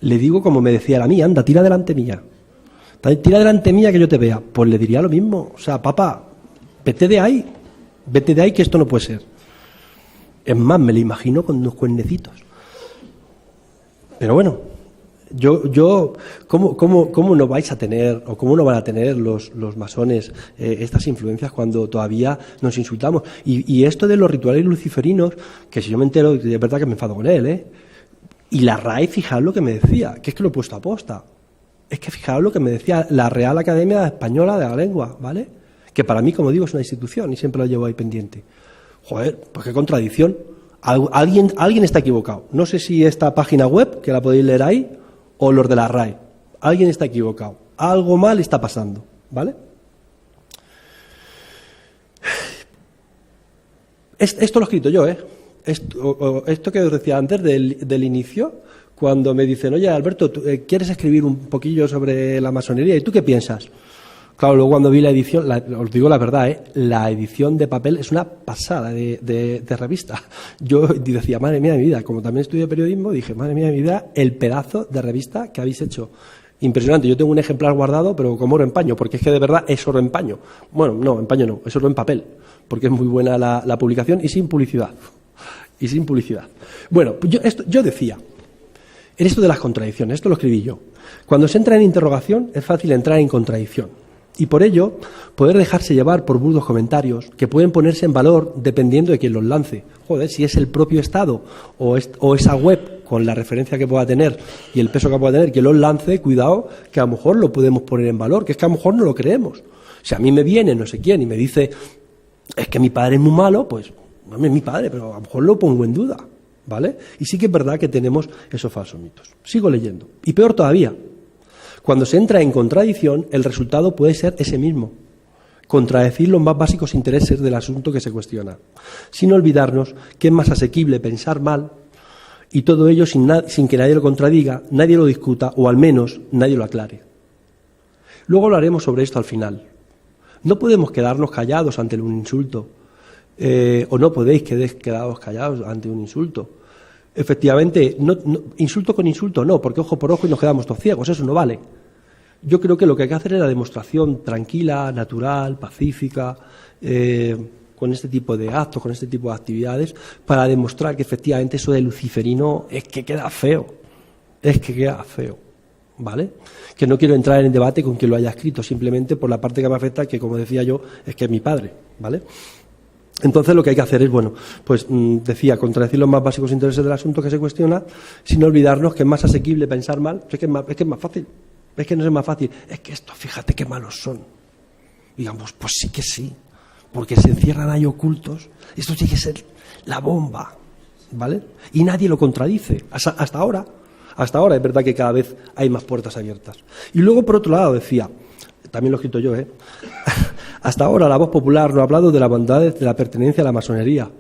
le digo como me decía a mí, anda, tira delante mía. Tira delante mía que yo te vea. Pues le diría lo mismo. O sea, papá, vete de ahí que esto no puede ser. Es más, me lo imagino con unos cuernecitos. Pero bueno, ¿cómo no vais a tener, o cómo no van a tener los masones estas influencias cuando todavía nos insultamos? Y esto de los rituales luciferinos, que si yo me entero, de verdad que me enfado con él, Y la RAE, fijaos lo que me decía, que es que lo he puesto a posta. Es que fijaos lo que me decía la Real Academia Española de la Lengua, ¿vale? Que para mí, como digo, es una institución y siempre lo llevo ahí pendiente. Joder, pues qué contradicción. Alguien está equivocado. No sé si esta página web, que la podéis leer ahí, o los de la RAE. Alguien está equivocado. Algo mal está pasando, ¿vale? Esto lo he escrito yo, Esto que os decía antes del inicio, cuando me dicen, oye, Alberto, ¿quieres escribir un poquillo sobre la masonería? ¿Y tú qué piensas? Claro, luego cuando vi la edición, os digo la verdad, la edición de papel es una pasada de revista. Yo decía, madre mía de mi vida, como también estudié periodismo, dije, madre mía de mi vida, el pedazo de revista que habéis hecho. Impresionante. Yo tengo un ejemplar guardado, pero como oro en paño, porque es que de verdad es oro en paño. Bueno, no, en paño no, es oro en papel, porque es muy buena la publicación y sin publicidad. Bueno, yo decía, en esto de las contradicciones, esto lo escribí yo. Cuando se entra en interrogación, es fácil entrar en contradicción. Y por ello, poder dejarse llevar por burdos comentarios que pueden ponerse en valor dependiendo de quién los lance. Joder, si es el propio Estado o esa web con la referencia que pueda tener y el peso que pueda tener, que los lance, cuidado, que a lo mejor lo podemos poner en valor, que es que a lo mejor no lo creemos. Si a mí me viene no sé quién y me dice, es que mi padre es muy malo, pues no es mi padre, pero a lo mejor lo pongo en duda, ¿vale? Y sí que es verdad que tenemos esos falsos mitos. Sigo leyendo. Y peor todavía, cuando se entra en contradicción, el resultado puede ser ese mismo. Contradecir los más básicos intereses del asunto que se cuestiona. Sin olvidarnos que es más asequible pensar mal y todo ello sin que nadie lo contradiga, nadie lo discuta o al menos nadie lo aclare. Luego hablaremos sobre esto al final. No podemos quedarnos callados ante un insulto. O no podéis quedaros callados ante un insulto. Efectivamente, insulto con insulto no, porque ojo por ojo y nos quedamos todos ciegos, eso no vale. Yo creo que lo que hay que hacer es la demostración tranquila, natural, pacífica, con este tipo de actos, con este tipo de actividades, para demostrar que efectivamente eso de luciferino es que queda feo, ¿vale? Que no quiero entrar en debate con quien lo haya escrito, simplemente por la parte que me afecta, que como decía yo, es que es mi padre, ¿vale? Entonces lo que hay que hacer es, decía, contradecir los más básicos intereses del asunto que se cuestiona, sin olvidarnos que es más asequible pensar mal, es que es más fácil, es que no es más fácil, es que estos, fíjate qué malos son. Digamos, pues sí que sí, porque se encierran ahí ocultos, esto tiene que ser la bomba, ¿vale? Y nadie lo contradice, hasta ahora es verdad que cada vez hay más puertas abiertas. Y luego, por otro lado, decía, también lo he escrito yo, hasta ahora la voz popular no ha hablado de las bondades de la pertenencia a la masonería,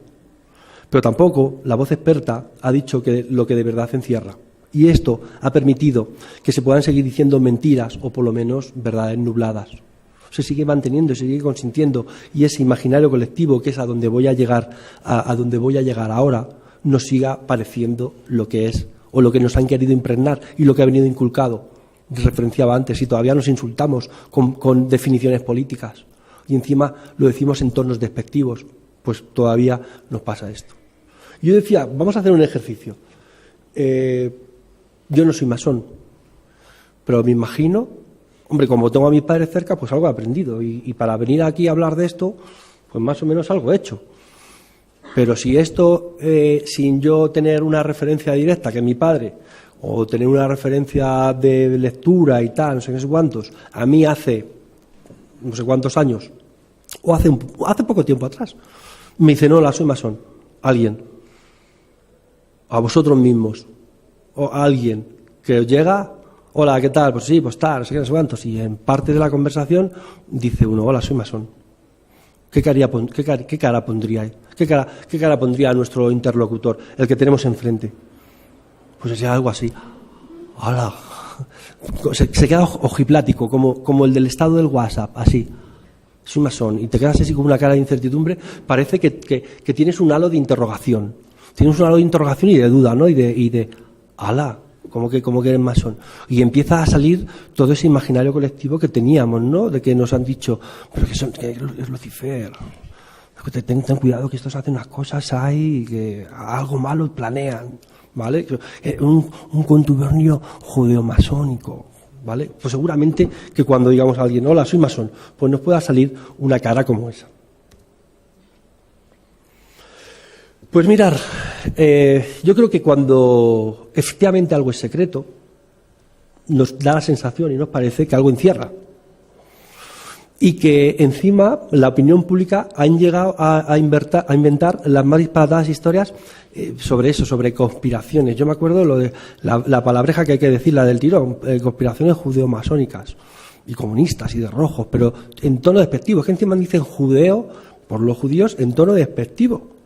pero tampoco la voz experta ha dicho lo que de verdad encierra. Y esto ha permitido que se puedan seguir diciendo mentiras o por lo menos verdades nubladas. Se sigue manteniendo, se sigue consintiendo y ese imaginario colectivo que es a donde voy a llegar ahora nos siga pareciendo lo que es o lo que nos han querido impregnar y lo que ha venido inculcado. Referenciaba antes, y todavía nos insultamos con definiciones políticas y encima lo decimos en tonos despectivos, pues todavía nos pasa esto. Yo decía, vamos a hacer un ejercicio. Yo no soy masón, pero me imagino, hombre, como tengo a mis padres cerca, pues algo he aprendido. Y para venir aquí a hablar de esto, pues más o menos algo he hecho. Pero si esto, sin yo tener una referencia directa, que es mi padre, o tener una referencia de lectura y tal, no sé qué, no sé cuántos, a mí hace no sé cuántos años, o hace poco tiempo atrás, me dice, no, soy masón, alguien, a vosotros mismos, o a alguien que os llega, hola, ¿qué tal? Pues sí, pues tal, no sé qué, no sé cuántos, y en parte de la conversación dice uno, hola, soy masón. ¿Qué cara pondría? ¿Qué cara pondría a nuestro interlocutor, el que tenemos enfrente? Pues sería algo así. ¡Hala! Se queda ojiplático, como el del estado del WhatsApp, así. Soy masón. Y te quedas así con una cara de incertidumbre. Parece que tienes un halo de interrogación. Tienes un halo de interrogación y de duda, ¿no? Y de ¡hala! Como que eres masón. Y empieza a salir todo ese imaginario colectivo que teníamos, ¿no? De que nos han dicho, pero que es Lucifer. Ten cuidado que estos hacen unas cosas ahí, que algo malo planean, ¿vale? Un contubernio judeo-masónico, ¿vale? Pues seguramente que cuando digamos a alguien, hola, soy masón, pues nos pueda salir una cara como esa. Pues mirar, yo creo que cuando efectivamente algo es secreto, nos da la sensación y nos parece que algo encierra. Y que encima la opinión pública ha llegado a inventar las más disparatadas historias sobre eso, sobre conspiraciones. Yo me acuerdo lo de la palabreja que hay que decir, la del tirón, conspiraciones judeo-masónicas y comunistas y de rojos, pero en tono despectivo. Es que encima dicen judeo por los judíos en tono despectivo.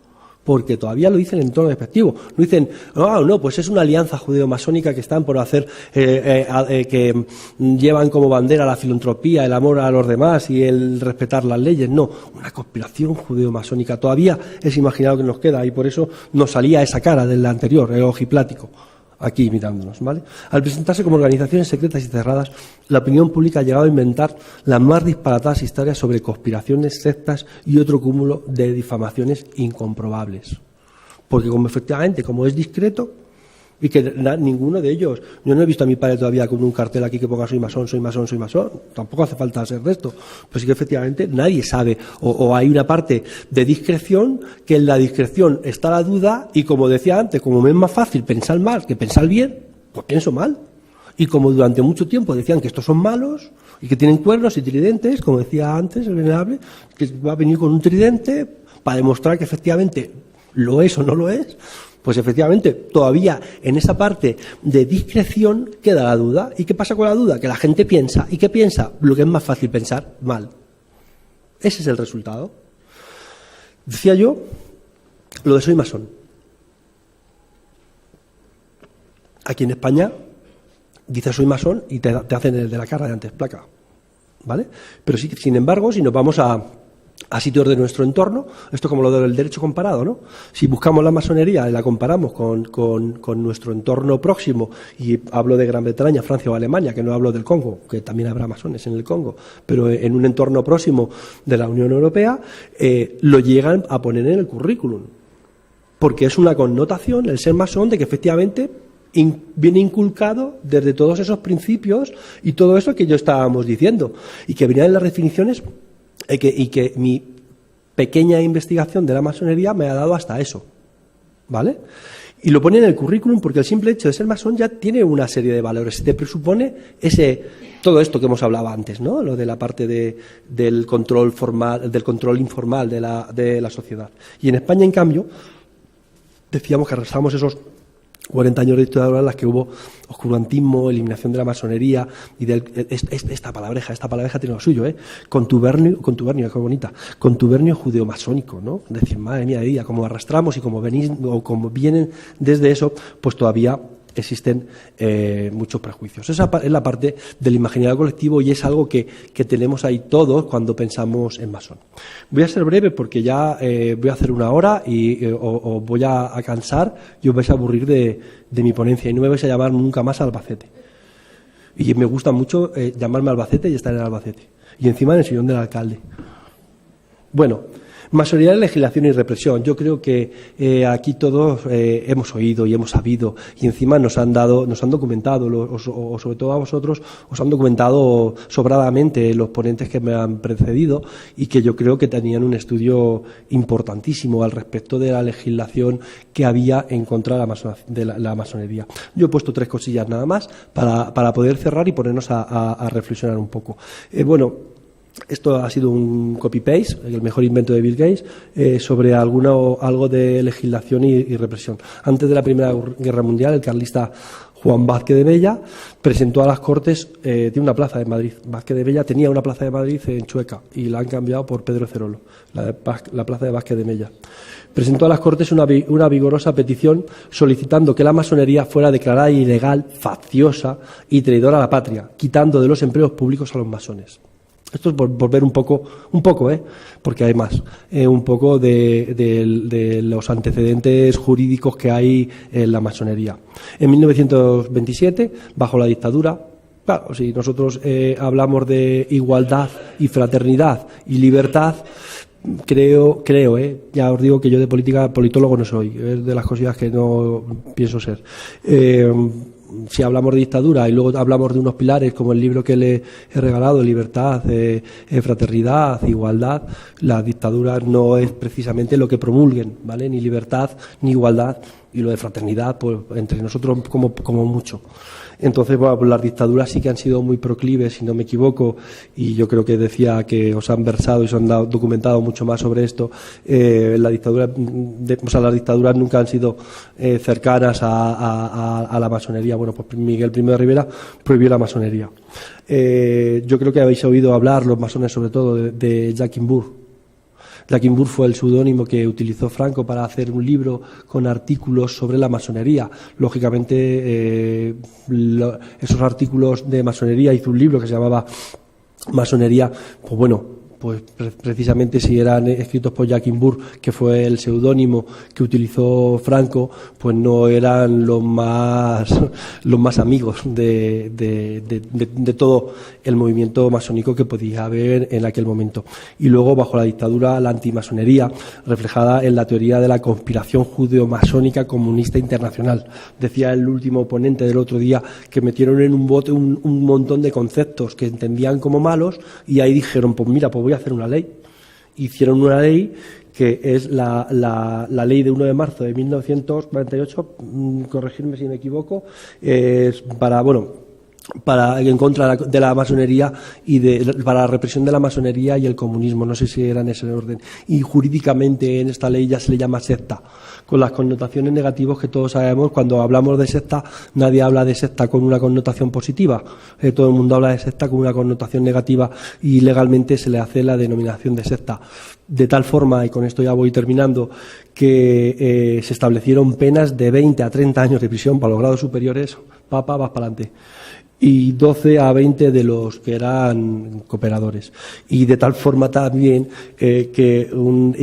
Porque todavía lo dicen en tono despectivo. No dicen, no, pues es una alianza judeo-masónica que están por hacer, que llevan como bandera la filantropía, el amor a los demás y el respetar las leyes. No, una conspiración judeo-masónica. Todavía es imaginado que nos queda y por eso nos salía esa cara del anterior, el ojiplático, aquí mirándonos, ¿vale? Al presentarse como organizaciones secretas y cerradas, la opinión pública ha llegado a inventar las más disparatadas historias sobre conspiraciones, sectas y otro cúmulo de difamaciones incomprobables. Porque efectivamente, como es discreto, y que ninguno de ellos, yo no he visto a mi padre todavía con un cartel aquí que ponga soy masón, soy masón, soy masón, tampoco hace falta ser de esto, pues sí que efectivamente nadie sabe, o hay una parte de discreción, que en la discreción está la duda, y como decía antes, como me es más fácil pensar mal que pensar bien, pues pienso mal. Y como durante mucho tiempo decían que estos son malos, y que tienen cuernos y tridentes, como decía antes el venerable, que va a venir con un tridente para demostrar que efectivamente lo es o no lo es, pues efectivamente, todavía en esa parte de discreción queda la duda. ¿Y qué pasa con la duda? Que la gente piensa. ¿Y qué piensa? Lo que es más fácil pensar, mal. Ese es el resultado. Decía yo lo de soy masón. Aquí en España dices soy masón y te hacen el de la cara de antes placa, ¿vale? Pero sí, sin embargo, si nos vamos a sitios de nuestro entorno, esto como lo del derecho comparado, ¿no? Si buscamos la masonería y la comparamos con nuestro entorno próximo, y hablo de Gran Bretaña, Francia o Alemania, que no hablo del Congo, que también habrá masones en el Congo, pero en un entorno próximo de la Unión Europea, lo llegan a poner en el currículum, porque es una connotación el ser masón de que efectivamente viene inculcado desde todos esos principios y todo eso que yo estábamos diciendo, y que venían en las definiciones. Y que mi pequeña investigación de la masonería me ha dado hasta eso, ¿vale? Y lo pone en el currículum porque el simple hecho de ser masón ya tiene una serie de valores. Te presupone todo esto que hemos hablado antes, ¿no? Lo de la parte del control formal, del control informal de la sociedad. Y en España, en cambio, decíamos que arrastramos esos 40 años de dictadura en las que hubo oscurantismo, eliminación de la masonería y esta palabreja tiene lo suyo, contubernio, qué bonita, contubernio judeo-masónico, ¿no? Es decir, madre mía de vida, como arrastramos y como vienen desde eso, pues todavía existen muchos prejuicios. Esa es la parte del imaginario colectivo y es algo que tenemos ahí todos cuando pensamos en masón. Voy a ser breve porque ya voy a hacer una hora y os voy a cansar y os vais a aburrir de mi ponencia y no me vais a llamar nunca más a Albacete. Y me gusta mucho llamarme Albacete y estar en Albacete. Y encima en el sillón del alcalde. Bueno, Masonería, legislación y represión. Yo creo que aquí todos hemos oído y hemos sabido, y encima nos han documentado, o sobre todo a vosotros, os han documentado sobradamente los ponentes que me han precedido, y que yo creo que tenían un estudio importantísimo al respecto de la legislación que había en contra de la masonería. Yo he puesto 3 cosillas nada más para poder cerrar y ponernos a reflexionar un poco. Esto ha sido un copy-paste, el mejor invento de Bill Gates, sobre algo de legislación y represión. Antes de la Primera Guerra Mundial, el carlista Juan Vázquez de Bella presentó a las Cortes, tiene una plaza en Madrid. Vázquez de Bella tenía una plaza de Madrid en Chueca y la han cambiado por Pedro Cerolo, la plaza de Vázquez de Bella. Presentó a las Cortes una vigorosa petición solicitando que la masonería fuera declarada ilegal, facciosa y traidora a la patria, quitando de los empleos públicos a los masones. Esto es por ver un poco, porque hay más, un poco de los antecedentes jurídicos que hay en la masonería. En 1927, bajo la dictadura, claro, si nosotros hablamos de igualdad y fraternidad y libertad, creo, ya os digo que yo de politólogo no soy, es de las cosillas que no pienso ser. Si hablamos de dictadura y luego hablamos de unos pilares como el libro que le he regalado, libertad, fraternidad, igualdad, la dictadura no es precisamente lo que promulguen, ¿vale? Ni libertad, ni igualdad, y lo de fraternidad, pues entre nosotros como mucho. Entonces, bueno, pues las dictaduras sí que han sido muy proclives, si no me equivoco, y yo creo que decía que os han versado y os han documentado mucho más sobre esto. Las dictaduras nunca han sido cercanas a la masonería. Bueno, pues Miguel I de Rivera prohibió la masonería. Yo creo que habéis oído hablar, los masones sobre todo, de Jacques Imbourg. Jacques Imbourg fue el seudónimo que utilizó Franco para hacer un libro con artículos sobre la masonería. Lógicamente, esos artículos de masonería, hizo un libro que se llamaba Masonería, pues bueno, pues precisamente si eran escritos por Jacques Imbourg, que fue el seudónimo que utilizó Franco, pues no eran los más amigos de todo el movimiento masónico que podía haber en aquel momento. Y luego, bajo la dictadura, la antimasonería, reflejada en la teoría de la conspiración judeo-masónica comunista internacional. Decía el último ponente del otro día que metieron en un bote un montón de conceptos que entendían como malos, y ahí dijeron, pues mira, pues voy a hacer una ley. Hicieron una ley que es la ley de 1 de marzo de 1948, corregirme si me equivoco, es para en contra de la masonería y para la represión de la masonería y el comunismo, no sé si era en ese orden. Y jurídicamente en esta ley ya se le llama secta, con las connotaciones negativas que todos sabemos. Cuando hablamos de secta, nadie habla de secta con una connotación positiva, todo el mundo habla de secta con una connotación negativa, y legalmente se le hace la denominación de secta. De tal forma, y con esto ya voy terminando, que se establecieron penas de 20 a 30 años de prisión para los grados superiores, vas para adelante, y 12 a 20 de los que eran cooperadores. Y de tal forma también que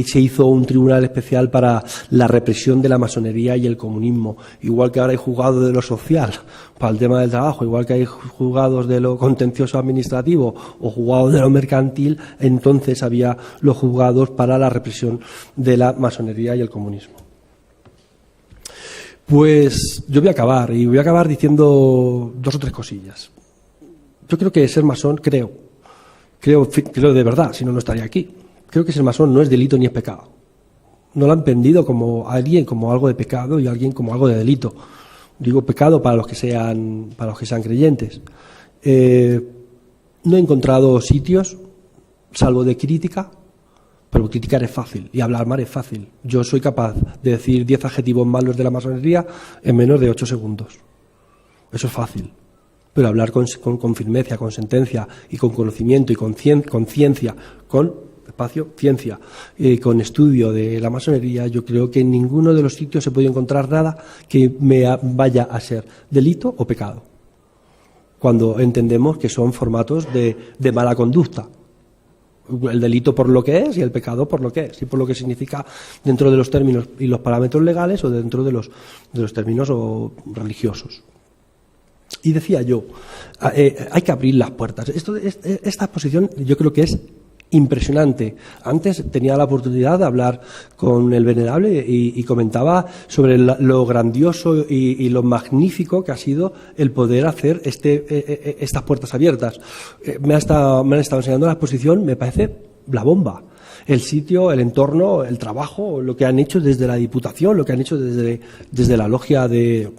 se hizo un tribunal especial para la represión de la masonería y el comunismo. Igual que ahora hay juzgados de lo social para el tema del trabajo, igual que hay juzgados de lo contencioso administrativo o juzgados de lo mercantil, entonces había los juzgados para la represión de la masonería y el comunismo. Pues yo voy a acabar diciendo 2 o 3 cosillas. Yo creo que ser masón, creo de verdad, si no, no estaría aquí. Creo que ser masón no es delito ni es pecado. No lo han vendido como alguien como algo de pecado y alguien como algo de delito. Digo pecado para los que sean creyentes. No he encontrado sitios, salvo de crítica. Pero criticar es fácil y hablar mal es fácil. Yo soy capaz de decir 10 adjetivos malos de la masonería en menos de 8 segundos. Eso es fácil. Pero hablar con firmeza, con sentencia y con conocimiento y con ciencia, con ciencia, con estudio de la masonería, yo creo que en ninguno de los sitios se puede encontrar nada que me vaya a ser delito o pecado. Cuando entendemos que son formatos de mala conducta. El delito por lo que es y el pecado por lo que es y por lo que significa dentro de los términos y los parámetros legales o dentro de los términos religiosos. Y decía yo, hay que abrir las puertas. Esta exposición yo creo que es impresionante. Antes tenía la oportunidad de hablar con el venerable y comentaba sobre lo grandioso y lo magnífico que ha sido el poder hacer estas puertas abiertas. Me han estado enseñando la exposición, me parece la bomba. El sitio, el entorno, el trabajo, lo que han hecho desde la Diputación, lo que han hecho desde la logia de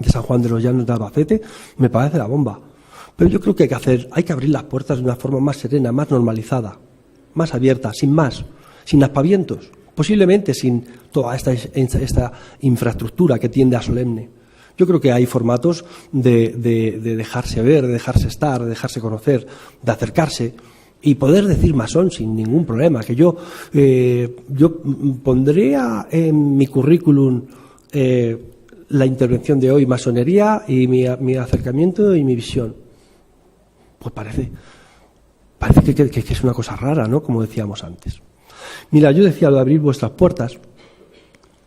San Juan de los Llanos de Albacete, me parece la bomba. Pero yo creo que hay que abrir las puertas de una forma más serena, más normalizada, más abierta, sin aspavientos, posiblemente sin toda esta infraestructura que tiende a solemne. Yo creo que hay formatos de dejarse ver, de dejarse estar, de dejarse conocer, de acercarse y poder decir masón sin ningún problema. Que yo pondría en mi currículum la intervención de hoy, masonería y mi acercamiento y mi visión. Pues parece que es una cosa rara, ¿no? Como decíamos antes. Mira, yo decía lo de abrir vuestras puertas.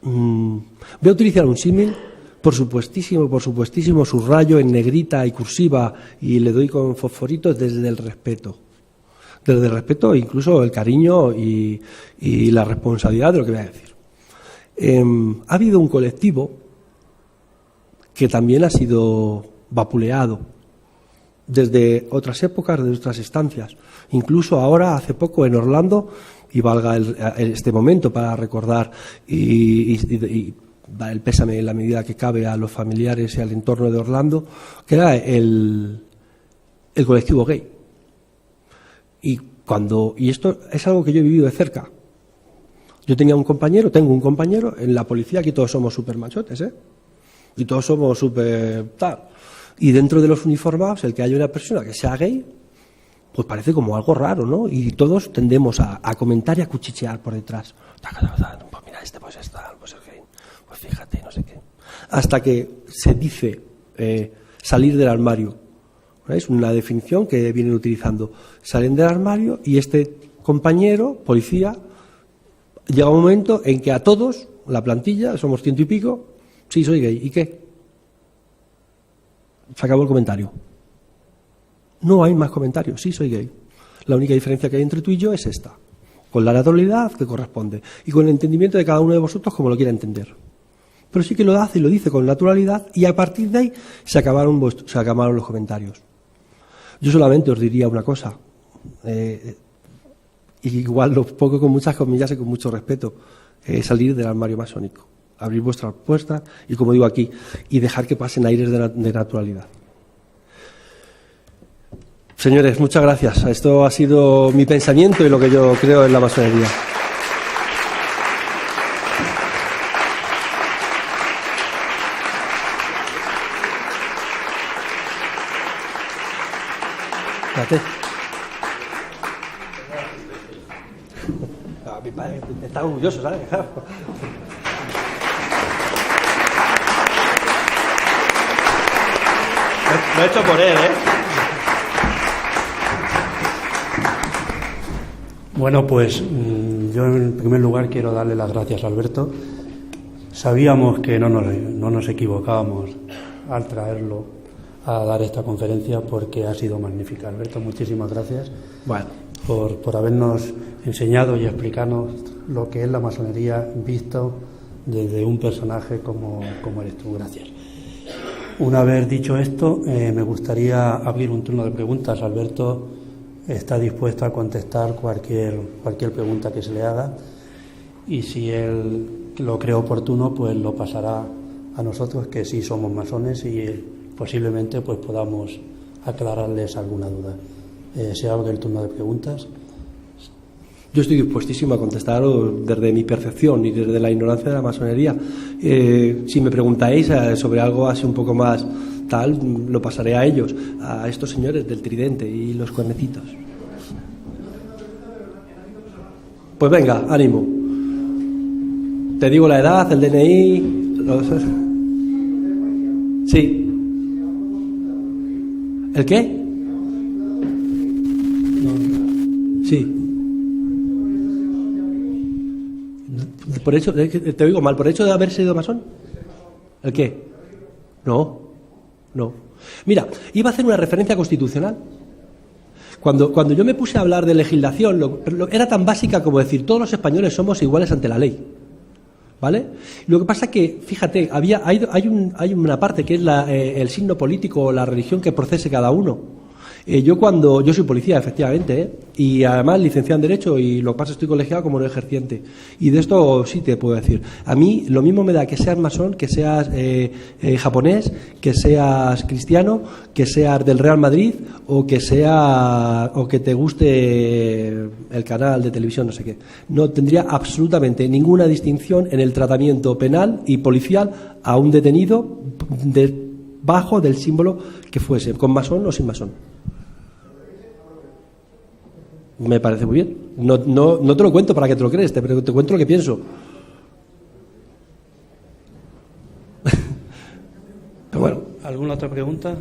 Voy a utilizar un símil, por supuestísimo, subrayo en negrita y cursiva, y le doy con fosforitos desde el respeto. Desde el respeto, incluso el cariño y la responsabilidad de lo que voy a decir. Ha habido un colectivo que también ha sido vapuleado desde otras épocas, desde otras estancias. Incluso ahora, hace poco, en Orlando, y valga este momento para recordar y dar el pésame en la medida que cabe a los familiares y al entorno de Orlando, que era el colectivo gay. Y esto es algo que yo he vivido de cerca. Yo tengo un compañero en la policía, aquí todos somos súper machotes, y todos somos súper tal. Y dentro de los uniformados, el que haya una persona que sea gay, pues parece como algo raro, ¿no? Y todos tendemos a comentar y a cuchichear por detrás. Pues mira, pues es gay, pues fíjate, no sé qué. Hasta que se dice salir del armario. Es una definición que vienen utilizando. Salen del armario y este compañero, policía, llega un momento en que a todos, la plantilla, somos 100 y pico, sí, soy gay, ¿y qué? Se acabó el comentario. No hay más comentarios. Sí, soy gay. La única diferencia que hay entre tú y yo es esta, con la naturalidad que corresponde y con el entendimiento de cada uno de vosotros como lo quiera entender. Pero sí que lo hace y lo dice con naturalidad, y a partir de ahí se acabaron los comentarios. Yo solamente os diría una cosa, igual lo pongo con muchas comillas y con mucho respeto, salir del armario masónico. Abrir vuestras puertas y, como digo aquí, y dejar que pasen aires de naturalidad. Señores, muchas gracias. Esto ha sido mi pensamiento y lo que yo creo en la masonería. Espérate. Mi padre está orgulloso, ¿sabes? Lo he hecho por él, Bueno, pues yo en primer lugar quiero darle las gracias a Alberto. Sabíamos que no nos equivocábamos al traerlo a dar esta conferencia, porque ha sido magnífica. Alberto, muchísimas gracias por habernos enseñado y explicarnos lo que es la masonería visto desde un personaje como eres tú. Gracias. Una vez dicho esto, me gustaría abrir un turno de preguntas. Alberto está dispuesto a contestar cualquier pregunta que se le haga, y si él lo cree oportuno, pues lo pasará a nosotros, que sí somos masones, y posiblemente pues podamos aclararles alguna duda. ¿Se abre el turno de preguntas? Yo estoy dispuestísimo a contestaros desde mi percepción y desde la ignorancia de la masonería. Si me preguntáis sobre algo así un poco más tal, lo pasaré a ellos, a estos señores del tridente y los cuernecitos. Pues venga, ánimo. Te digo la edad, el DNI... Sí. ¿El qué? Sí. Por hecho, te oigo mal, ¿por hecho de haber sido masón? ¿El qué? No. Mira, iba a hacer una referencia constitucional. Cuando yo me puse a hablar de legislación, era tan básica como decir todos los españoles somos iguales ante la ley, ¿vale? Lo que pasa es que, fíjate, hay una parte que es el signo político o la religión que procese cada uno. Yo soy policía, efectivamente, y además licenciado en Derecho, y lo que pasa es que estoy colegiado como no ejerciente. Y de esto sí te puedo decir. A mí lo mismo me da que seas masón, que seas japonés, que seas cristiano, que seas del Real Madrid o que te guste el canal de televisión, no sé qué. No tendría absolutamente ninguna distinción en el tratamiento penal y policial a un detenido debajo del símbolo que fuese, con masón o sin masón. Me parece muy bien. No te lo cuento para que te lo crees, te cuento lo que pienso. Pero bueno. ¿Alguna otra pregunta?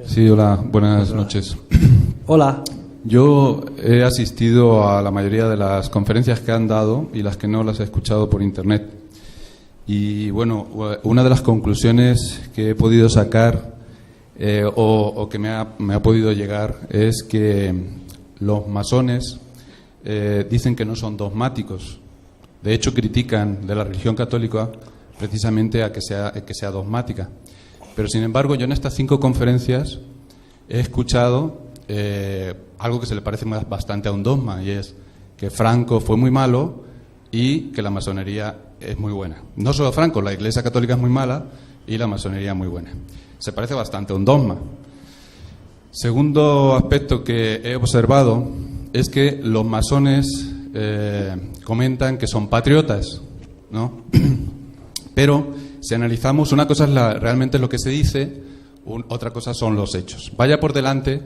Sí, hola, buenas noches. Hola. Yo he asistido a la mayoría de las conferencias que han dado y las que no las he escuchado por internet. Y bueno, una de las conclusiones que he podido sacar o que me ha podido llegar es que los masones dicen que no son dogmáticos. De hecho, critican de la religión católica precisamente a que sea dogmática. Pero, sin embargo, yo en estas 5 conferencias he escuchado algo que se le parece bastante a un dogma, y es que Franco fue muy malo y que la masonería es muy buena. No solo Franco, la Iglesia Católica es muy mala y la masonería muy buena. Se parece bastante a un dogma. Segundo aspecto que he observado es que los masones comentan que son patriotas, ¿no? Pero si analizamos, una cosa es realmente lo que se dice, otra cosa son los hechos. Vaya por delante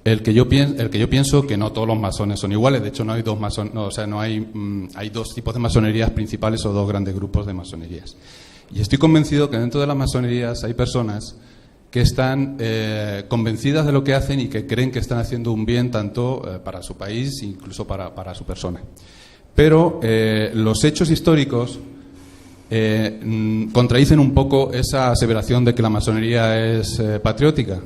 el que yo pienso que no todos los masones son iguales. De hecho, no hay dos masones, hay 2 tipos de masonerías principales o 2 grandes grupos de masonerías. Y estoy convencido que dentro de las masonerías hay personas que están convencidas de lo que hacen y que creen que están haciendo un bien tanto para su país, incluso para su persona. Pero los hechos históricos contradicen un poco esa aseveración de que la masonería es patriótica,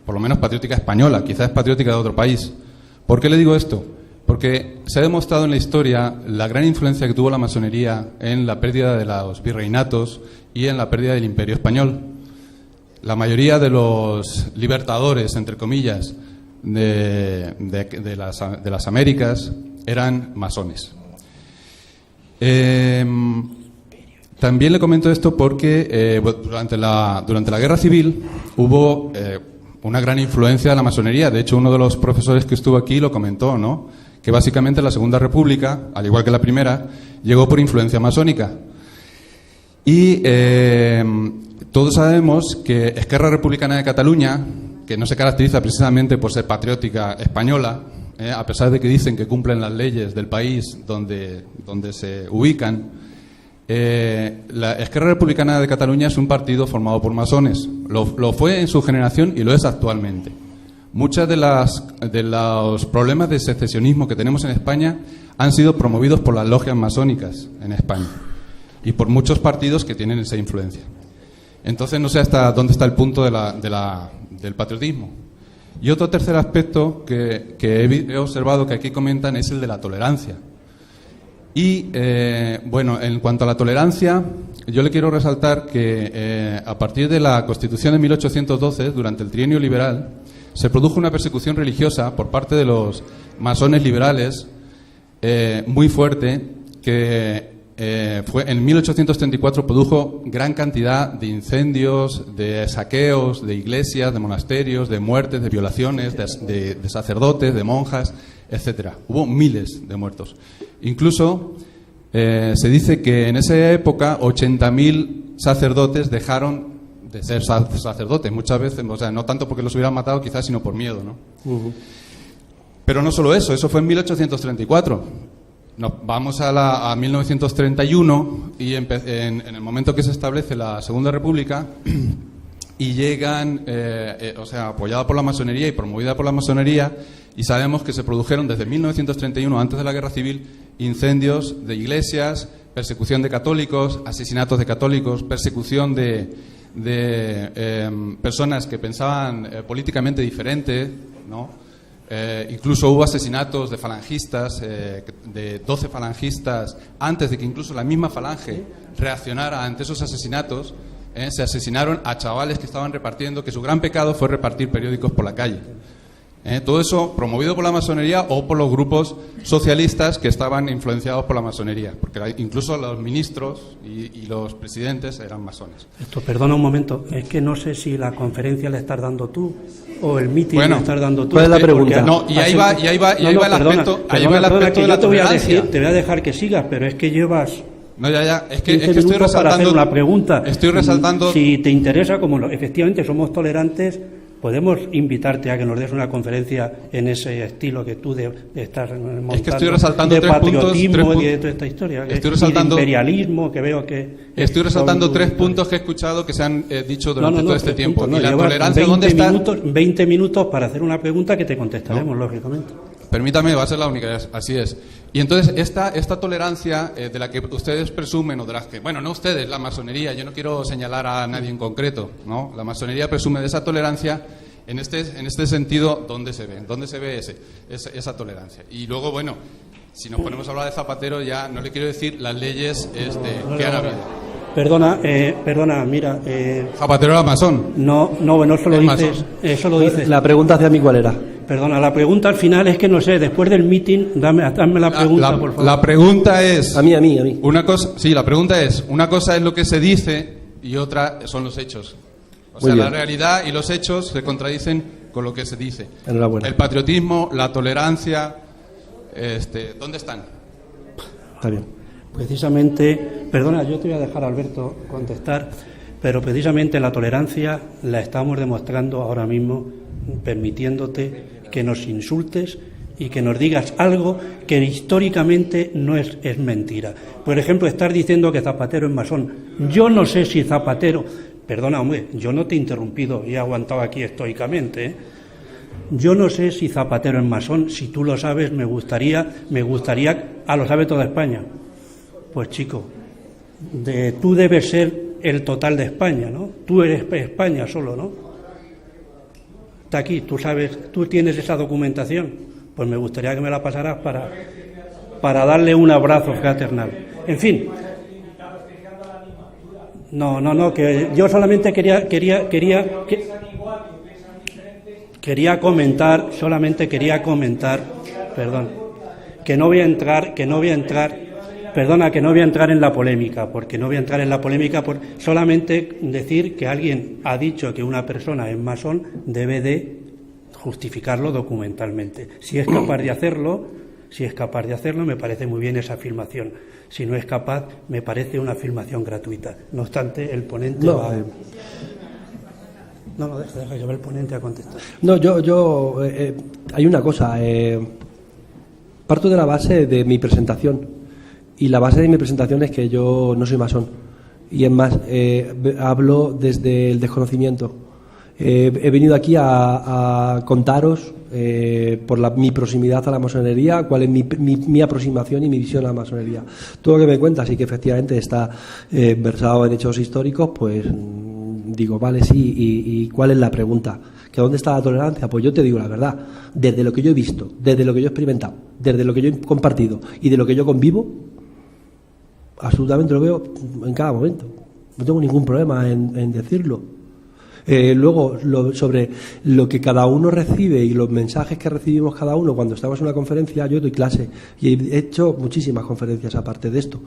por lo menos patriótica española, quizás es patriótica de otro país. ¿Por qué le digo esto? Porque se ha demostrado en la historia la gran influencia que tuvo la masonería en la pérdida de los virreinatos y en la pérdida del Imperio Español. La mayoría de los libertadores, entre comillas, de las Américas eran masones. También le comento esto porque durante la Guerra Civil hubo una gran influencia de la masonería. De hecho, uno de los profesores que estuvo aquí lo comentó, ¿no? Que básicamente la Segunda República, al igual que la primera, llegó por influencia masónica. Y todos sabemos que Esquerra Republicana de Cataluña, que no se caracteriza precisamente por ser patriótica española, a pesar de que dicen que cumplen las leyes del país donde se ubican, la Esquerra Republicana de Cataluña es un partido formado por masones. Lo fue en su generación y lo es actualmente. Muchos de los problemas de secesionismo que tenemos en España han sido promovidos por las logias masónicas en España y por muchos partidos que tienen esa influencia. Entonces no sé hasta dónde está el punto del patriotismo. Y otro tercer aspecto que he observado que aquí comentan es el de la tolerancia. Y bueno, en cuanto a la tolerancia, yo le quiero resaltar que a partir de la Constitución de 1812, durante el trienio liberal, se produjo una persecución religiosa por parte de los masones liberales muy fuerte, que en 1834 produjo gran cantidad de incendios, de saqueos de iglesias, de monasterios, de muertes, de violaciones, de sacerdotes, de monjas, etcétera. Hubo miles de muertos. Incluso se dice que en esa época 80.000 sacerdotes dejaron de ser sacerdotes, muchas veces, o sea, no tanto porque los hubieran matado quizás, sino por miedo, ¿no? Pero no solo eso fue en 1834. Nos vamos a 1931 y en el momento que se establece la Segunda República y llegan, apoyada por la masonería y promovida por la masonería, y sabemos que se produjeron desde 1931, antes de la Guerra Civil, incendios de iglesias, persecución de católicos, asesinatos de católicos, persecución de de personas que pensaban políticamente diferente, ¿no? Incluso hubo asesinatos de falangistas, de 12 falangistas, antes de que incluso la misma falange reaccionara ante esos asesinatos. Se asesinaron a chavales que estaban repartiendo, que su gran pecado fue repartir periódicos por la calle. Todo eso promovido por la masonería o por los grupos socialistas que estaban influenciados por la masonería, porque incluso los ministros y los presidentes eran masones. Esto, perdona un momento, es que no sé si la conferencia la estás dando tú o el meeting la estás dando tú. ¿Cuál es la pregunta? No, y ahí va el aspecto, de la tolerancia. Te voy a dejar que sigas, pero es que llevas... No, ya, es que estoy resaltando para hacer una pregunta. Estoy resaltando. Si te interesa, efectivamente somos tolerantes, podemos invitarte a que nos des una conferencia en ese estilo que tú estás montando. Es que estoy resaltando de tres patriotismo puntos, y de toda esta historia. Estoy resaltando, y de imperialismo, que veo que... Estoy resaltando 3 puntos que he escuchado que se han dicho durante todo este tiempo. Puntos, y la tolerancia, ¿dónde está? 20 minutos para hacer una pregunta que te contestaremos, lógicamente. Permítame, va a ser la única, así es. Y entonces esta tolerancia de la que ustedes presumen, o de las que, bueno, no ustedes, la masonería, yo no quiero señalar a nadie en concreto, ¿no? La masonería presume de esa tolerancia. En este sentido, ¿dónde se ve esa tolerancia? Y luego, bueno, si nos ponemos a hablar de Zapatero, ya no le quiero decir las leyes que han habido. Perdona, mira... ¿Zapatero era masón? No, bueno, eso lo dices. La pregunta hacia mí, ¿cuál era? Perdona, la pregunta al final es que no sé, después del meeting, dame la pregunta, por favor. La pregunta es... A mí. Una cosa, sí, la pregunta es, una cosa es lo que se dice y otra son los hechos. O sea, la realidad y los hechos se contradicen con lo que se dice. Enhorabuena. El patriotismo, la tolerancia, ¿dónde están? Está bien. Precisamente, perdona, yo te voy a dejar a Alberto contestar, pero precisamente la tolerancia la estamos demostrando ahora mismo, permitiéndote que nos insultes y que nos digas algo que históricamente no es mentira. Por ejemplo, estar diciendo que Zapatero es masón. Yo no sé si Zapatero... Perdona, hombre, yo no te he interrumpido y he aguantado aquí estoicamente, ¿eh? Yo no sé si Zapatero es masón. Si tú lo sabes, me gustaría... lo sabe toda España. Pues chico, tú debes ser el total de España, ¿no? Tú eres España solo, ¿no? Está aquí, tú sabes, tú tienes esa documentación. Pues me gustaría que me la pasaras para darle un abrazo fraternal. En fin... No, que yo solamente quería comentar, perdón, que no voy a entrar en la polémica, porque no voy a entrar en la polémica por solamente decir que alguien ha dicho que una persona es masón, debe de justificarlo documentalmente. Si es capaz de hacerlo, me parece muy bien esa afirmación. Si no es capaz, me parece una afirmación gratuita. No obstante, el ponente deja llevar el ponente a contestar. No, yo hay una cosa. Parto de la base de mi presentación. Y la base de mi presentación es que yo no soy masón. Y es más, hablo desde el desconocimiento. He venido aquí a contaros, por mi proximidad a la masonería, cuál es mi aproximación y mi visión a la masonería. Todo lo que me cuentas y que efectivamente está versado en hechos históricos, pues digo, vale, sí, y ¿cuál es la pregunta? ¿Que dónde está la tolerancia? Pues yo te digo la verdad, desde lo que yo he visto, desde lo que yo he experimentado, desde lo que yo he compartido y de lo que yo convivo, absolutamente lo veo en cada momento. No tengo ningún problema en decirlo. Luego, sobre lo que cada uno recibe y los mensajes que recibimos cada uno cuando estamos en una conferencia, yo doy clase y he hecho muchísimas conferencias aparte de esto.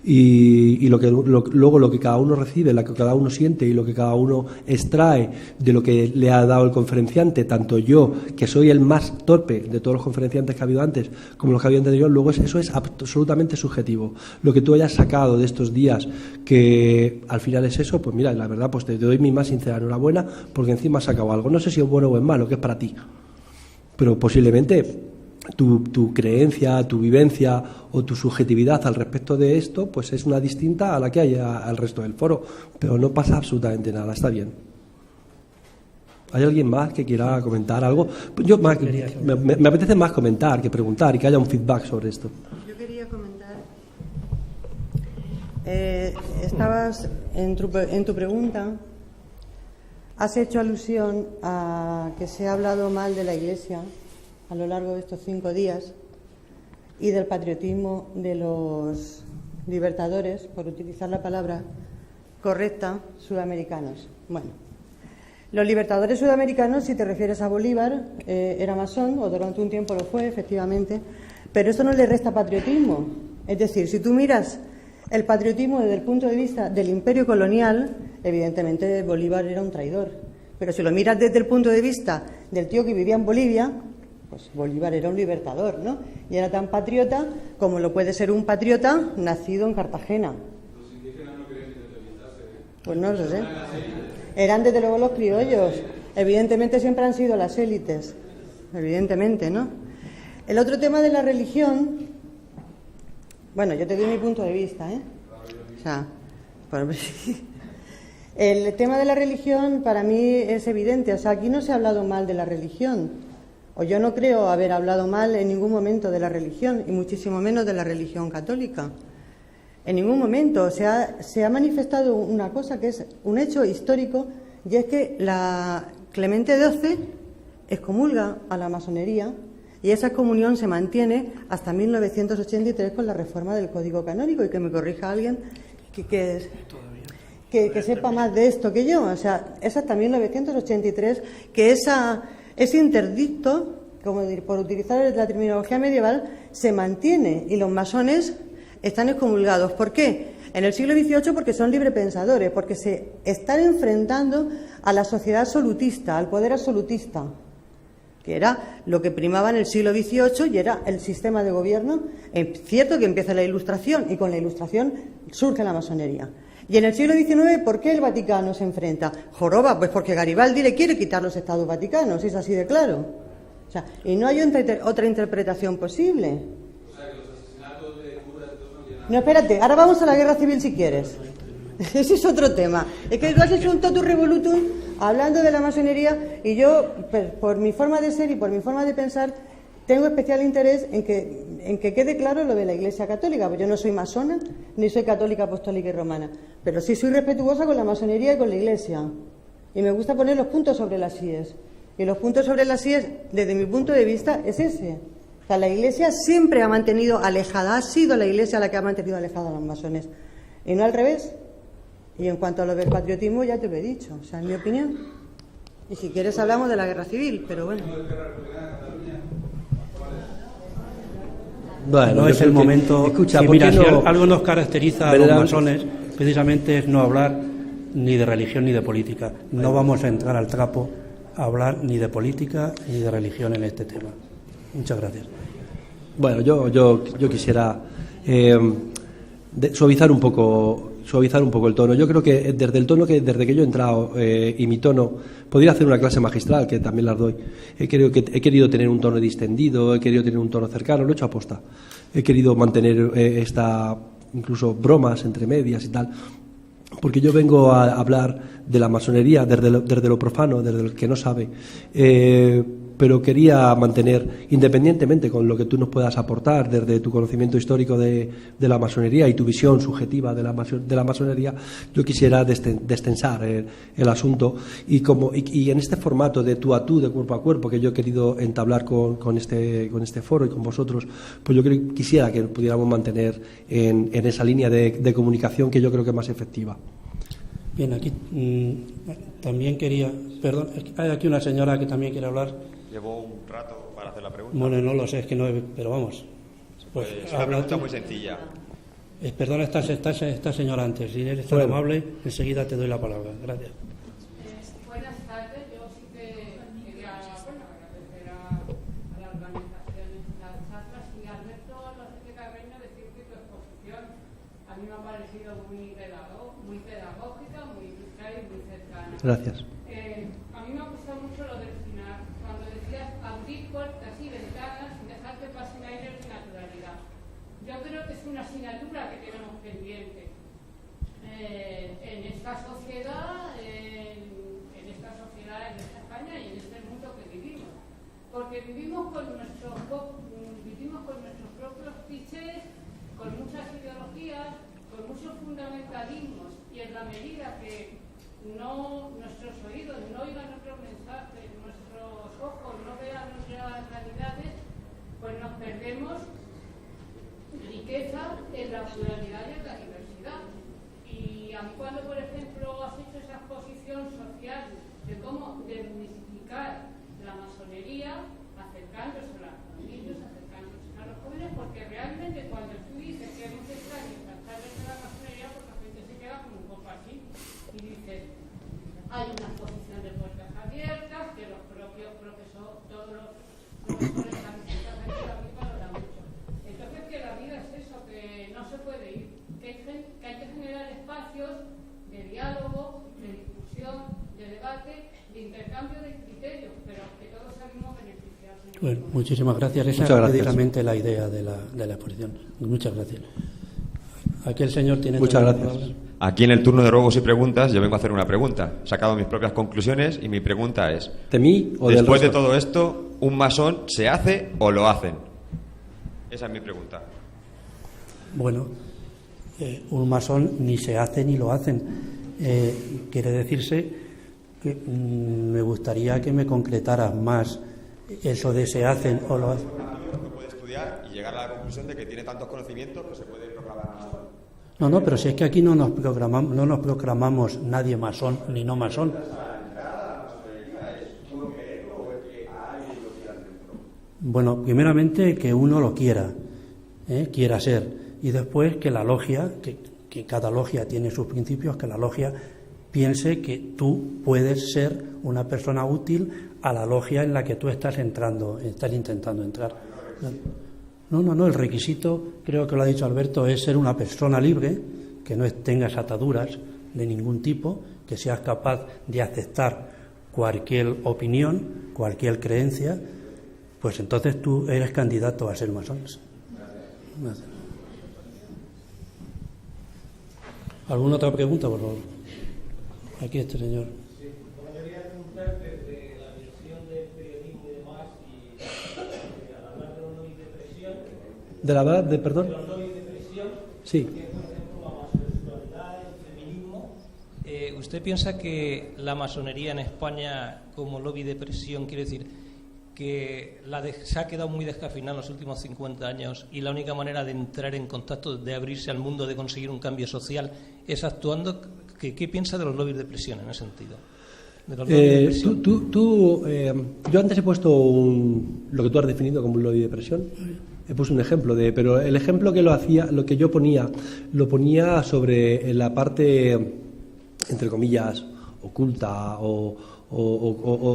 Y luego lo que cada uno recibe, lo que cada uno siente y lo que cada uno extrae de lo que le ha dado el conferenciante, tanto yo, que soy el más torpe de todos los conferenciantes que ha habido antes, como los que ha habido anterior, luego eso es absolutamente subjetivo. Lo que tú hayas sacado de estos días, que al final es eso, pues mira, la verdad, pues te doy mi más sincera enhorabuena, porque encima has sacado algo. No sé si es bueno o es malo, que es para ti, pero posiblemente tu creencia, tu vivencia o tu subjetividad al respecto de esto, pues es una distinta a la que hay al resto del foro, pero no pasa absolutamente nada, está bien. ¿Hay alguien más que quiera comentar algo? Yo me apetece más comentar que preguntar y que haya un feedback sobre esto. Yo quería comentar. Estabas en tu pregunta, has hecho alusión a que se ha hablado mal de la Iglesia a lo largo de estos 5 días y del patriotismo de los libertadores, por utilizar la palabra correcta, sudamericanos. Bueno, los libertadores sudamericanos, si te refieres a Bolívar, era masón, o durante un tiempo lo fue, efectivamente, pero eso no le resta patriotismo. Es decir, si tú miras el patriotismo desde el punto de vista del imperio colonial, evidentemente Bolívar era un traidor. Pero si lo miras desde el punto de vista del tío que vivía en Bolivia, pues Bolívar era un libertador, ¿no? Y era tan patriota como lo puede ser un patriota nacido en Cartagena. ¿Los indígenas no querían independizarse? Pues no lo sé. Eran desde luego los criollos. Evidentemente siempre han sido las élites. Evidentemente, ¿no? El otro tema de la religión, bueno, yo te doy mi punto de vista, ¿eh? O sea, el tema de la religión para mí es evidente. O sea, aquí no se ha hablado mal de la religión. O yo no creo haber hablado mal en ningún momento de la religión, y muchísimo menos de la religión católica. En ningún momento se ha manifestado una cosa que es un hecho histórico, y es que la Clemente XII excomulga a la masonería, y esa excomunión se mantiene hasta 1983 con la reforma del Código Canónico, y que me corrija alguien que sepa más de esto que yo. O sea, es hasta 1983 que ese interdicto, como por utilizar la terminología medieval, se mantiene, y los masones están excomulgados. ¿Por qué? En el siglo XVIII porque son librepensadores, porque se están enfrentando a la sociedad absolutista, al poder absolutista, que era lo que primaba en el siglo XVIII y era el sistema de gobierno. Es cierto que empieza la Ilustración, y con la Ilustración surge la masonería. Y en el siglo XIX, ¿por qué el Vaticano se enfrenta? Joroba, pues porque Garibaldi le quiere quitar los Estados Vaticanos, es así de claro. O sea, y no hay otra interpretación posible. O sea, que los asesinatos de curas no tienen nada. No, espérate, ahora vamos a la guerra civil si quieres. Ese es otro tema. Es que tú has hecho un totum revolutum hablando de la masonería, y yo, por mi forma de ser y por mi forma de pensar, tengo especial interés en que quede claro lo de la Iglesia Católica. Pues yo no soy masona, ni soy católica, apostólica y romana, pero sí soy respetuosa con la masonería y con la Iglesia. Y me gusta poner los puntos sobre las íes. Y los puntos sobre las íes, desde mi punto de vista, es ese. O sea, la Iglesia siempre ha mantenido alejada, ha sido la Iglesia la que ha mantenido alejada a los masones, y no al revés. Y en cuanto a lo del patriotismo, ya te lo he dicho, o sea, en mi opinión. Y si quieres hablamos de la guerra civil, pero bueno. Bueno, no es el momento. Escucha, sí, mira, no, si algo nos caracteriza a los masones, precisamente es no hablar ni de religión ni de política. No vamos a entrar al trapo a hablar ni de política ni de religión en este tema. Muchas gracias. Bueno, yo quisiera suavizar un poco el tono. Yo creo que desde que yo he entrado y mi tono, podría hacer una clase magistral, que también las doy. He querido tener un tono distendido, he querido tener un tono cercano, lo he hecho aposta. He querido mantener incluso bromas entre medias y tal, porque yo vengo a hablar de la masonería desde lo profano, desde el que no sabe. Pero quería mantener, independientemente con lo que tú nos puedas aportar desde tu conocimiento histórico de la masonería y tu visión subjetiva de la masonería, yo quisiera destensar el asunto, y en este formato de tú a tú, de cuerpo a cuerpo, que yo he querido entablar con este foro y con vosotros, pues yo quisiera que pudiéramos mantener en esa línea de comunicación que yo creo que es más efectiva. Bien, aquí también quería... Perdón, hay aquí una señora que también quiere hablar. Llevo un rato para hacer la pregunta. Bueno, no lo sé, es que no... Pero vamos. Pues es una pregunta muy sencilla. Perdona, esta señora antes. Si eres tan amable, enseguida te doy la palabra. Gracias. Buenas tardes. Yo sí que quería agradecer a la organización de estas charlas, y Alberto López Carreño, decir que tu exposición a mí me ha parecido muy pedagógica, muy clara y muy cercana. Gracias. A mí me ha gustado mucho lo del final, cuando decías abrir puertas y ventanas y dejar que pasen aire de naturalidad. Yo creo que es una asignatura que tenemos pendiente en esta sociedad, en esta España y en este mundo que vivimos. Porque vivimos con nuestros propios clichés, con muchas ideologías, con muchos fundamentalismos, y en la medida que nuestros oídos no oigan otros mensajes, nuestros ojos no vean otras realidades, pues nos perdemos riqueza en la pluralidad y en la diversidad. Y a mí cuando, por ejemplo, has hecho esa exposición social de cómo desmitificar la masonería, acercándose a los niños, acercándose a los jóvenes, porque realmente cuando tú dices que hemos de estar y tratarles de la masonería, pues la gente se queda como un poco así y dices, hay una exposición de puertas abiertas, que los propios profesores, todos los profesores han valoran mucho. Entonces que la vida es eso, que no se puede ir, que hay que generar espacios de diálogo, de discusión, de debate, de intercambio de criterios, pero que todos salimos beneficiados. Bueno, muchísimas gracias. Esa es precisamente la idea de la exposición. Muchas gracias. Aquí el señor tiene... Muchas gracias. Aquí en el turno de ruegos y preguntas yo vengo a hacer una pregunta. He sacado mis propias conclusiones y mi pregunta es... ¿De mí o del después de resto? todo esto, ¿un masón se hace o lo hacen? Esa es mi pregunta. Bueno, un masón ni se hace ni lo hacen. Quiere decirse que me gustaría que me concretaras más eso de se hacen o lo hacen. Uno puede estudiar y llegar a la conclusión de que tiene tantos conocimientos que se puede proclamar masón. No, pero si es que aquí no nos proclamamos nadie masón ni no masón. Bueno, primeramente que uno lo quiera ser, y después que la logia, que cada logia tiene sus principios, que la logia piense que tú puedes ser una persona útil a la logia en la que tú estás intentando entrar. No, el requisito, creo que lo ha dicho Alberto, es ser una persona libre, que no tengas ataduras de ningún tipo, que seas capaz de aceptar cualquier opinión, cualquier creencia, pues entonces tú eres candidato a ser masón. Gracias. ¿Alguna otra pregunta, por favor? Aquí este señor. Sí, bueno, yo quería preguntar desde la visión del periodismo y demás, y al hablar de los lobbies de presión... ¿De la verdad? ¿Perdón? De los lobbies de presión, sí. Que es, por ejemplo, la homosexualidad, el feminismo. ¿Usted piensa que la masonería en España, como lobby de presión, quiere decir que se ha quedado muy descafeinada en los últimos 50 años y la única manera de entrar en contacto, de abrirse al mundo, de conseguir un cambio social, es actuando? ¿Qué piensa de los lobbies de presión en ese sentido? Yo antes he puesto lo que tú has definido como un lobby de presión. He puesto un ejemplo pero el ejemplo que lo que yo ponía, lo ponía sobre la parte, entre comillas, oculta o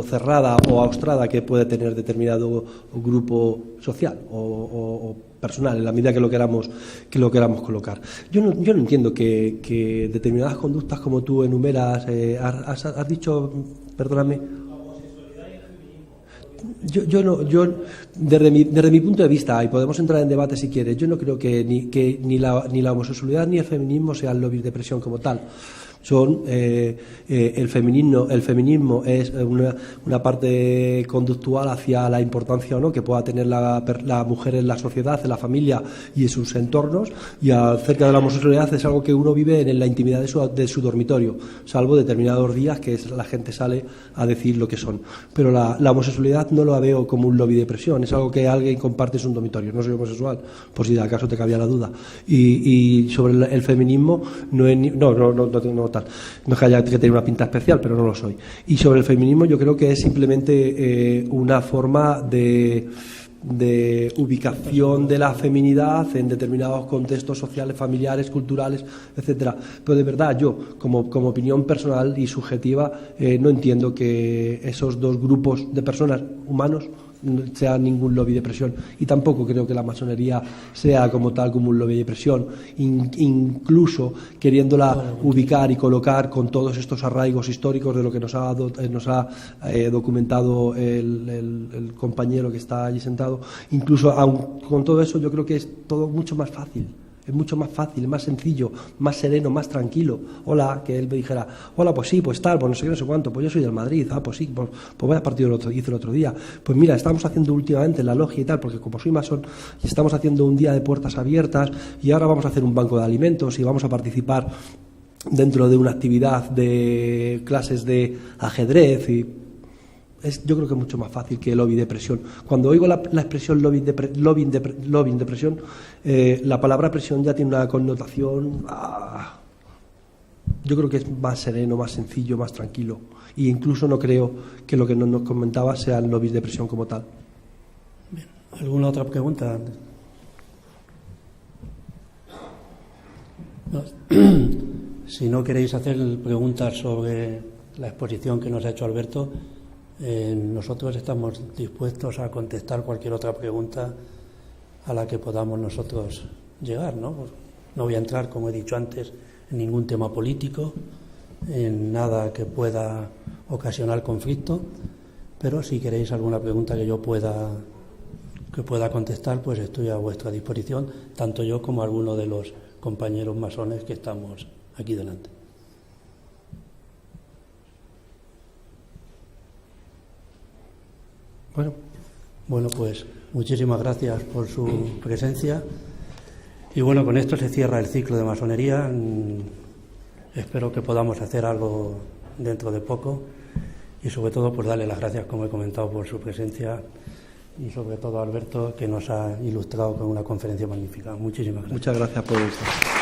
cerrada o austrada que puede tener determinado grupo social o personal, en la medida que lo queramos colocar. Yo no entiendo que determinadas conductas como tú enumeras, has dicho, perdóname. Yo desde mi punto de vista, y podemos entrar en debate si quieres, yo no creo que ni la homosexualidad ni el feminismo sean lobbies de presión como tal. Son el feminismo es una parte conductual hacia la importancia o no que pueda tener la mujer en la sociedad, en la familia y en sus entornos, y acerca de la homosexualidad es algo que uno vive en la intimidad de su dormitorio, salvo determinados días que la gente sale a decir lo que son. Pero la homosexualidad no lo veo como un lobby de presión, es algo que alguien comparte en su dormitorio. No soy homosexual, por si de acaso te cabía la duda. Y sobre el feminismo no tal. No es que haya que tener una pinta especial, pero no lo soy. Y sobre el feminismo yo creo que es simplemente una forma de ubicación de la feminidad en determinados contextos sociales, familiares, culturales, etcétera. Pero de verdad yo, como opinión personal y subjetiva, no entiendo que esos dos grupos de personas, humanos, sea ningún lobby de presión, y tampoco creo que la masonería sea como tal como un lobby de presión, incluso queriéndola ubicar y colocar con todos estos arraigos históricos de lo que nos ha documentado el compañero que está allí sentado. Incluso aun con todo eso yo creo que es todo mucho más fácil. Es mucho más fácil, más sencillo, más sereno, más tranquilo. Hola, que él me dijera, hola, pues sí, pues tal, pues no sé qué, no sé cuánto, pues yo soy del Madrid, pues sí, pues vaya partido hice el otro día. Pues mira, estamos haciendo últimamente la logia y tal, porque como soy masón, estamos haciendo un día de puertas abiertas y ahora vamos a hacer un banco de alimentos y vamos a participar dentro de una actividad de clases de ajedrez y yo creo que es mucho más fácil que lobby depresión. Cuando oigo la expresión lobbying depresión, la palabra presión ya tiene una connotación, yo creo que es más sereno, más sencillo, más tranquilo. E incluso no creo que lo que nos comentaba sea el lobby depresión como tal. Bien. ¿Alguna otra pregunta? No. Si no queréis hacer preguntas sobre la exposición que nos ha hecho Alberto, nosotros estamos dispuestos a contestar cualquier otra pregunta a la que podamos nosotros llegar, ¿no? Pues no voy a entrar, como he dicho antes, en ningún tema político, en nada que pueda ocasionar conflicto, pero si queréis alguna pregunta que yo pueda contestar, pues estoy a vuestra disposición, tanto yo como alguno de los compañeros masones que estamos aquí delante. Bueno, pues muchísimas gracias por su presencia. Y bueno, con esto se cierra el ciclo de masonería. Espero que podamos hacer algo dentro de poco y sobre todo por darle las gracias, como he comentado, por su presencia y sobre todo a Alberto, que nos ha ilustrado con una conferencia magnífica. Muchísimas gracias. Muchas gracias por esto.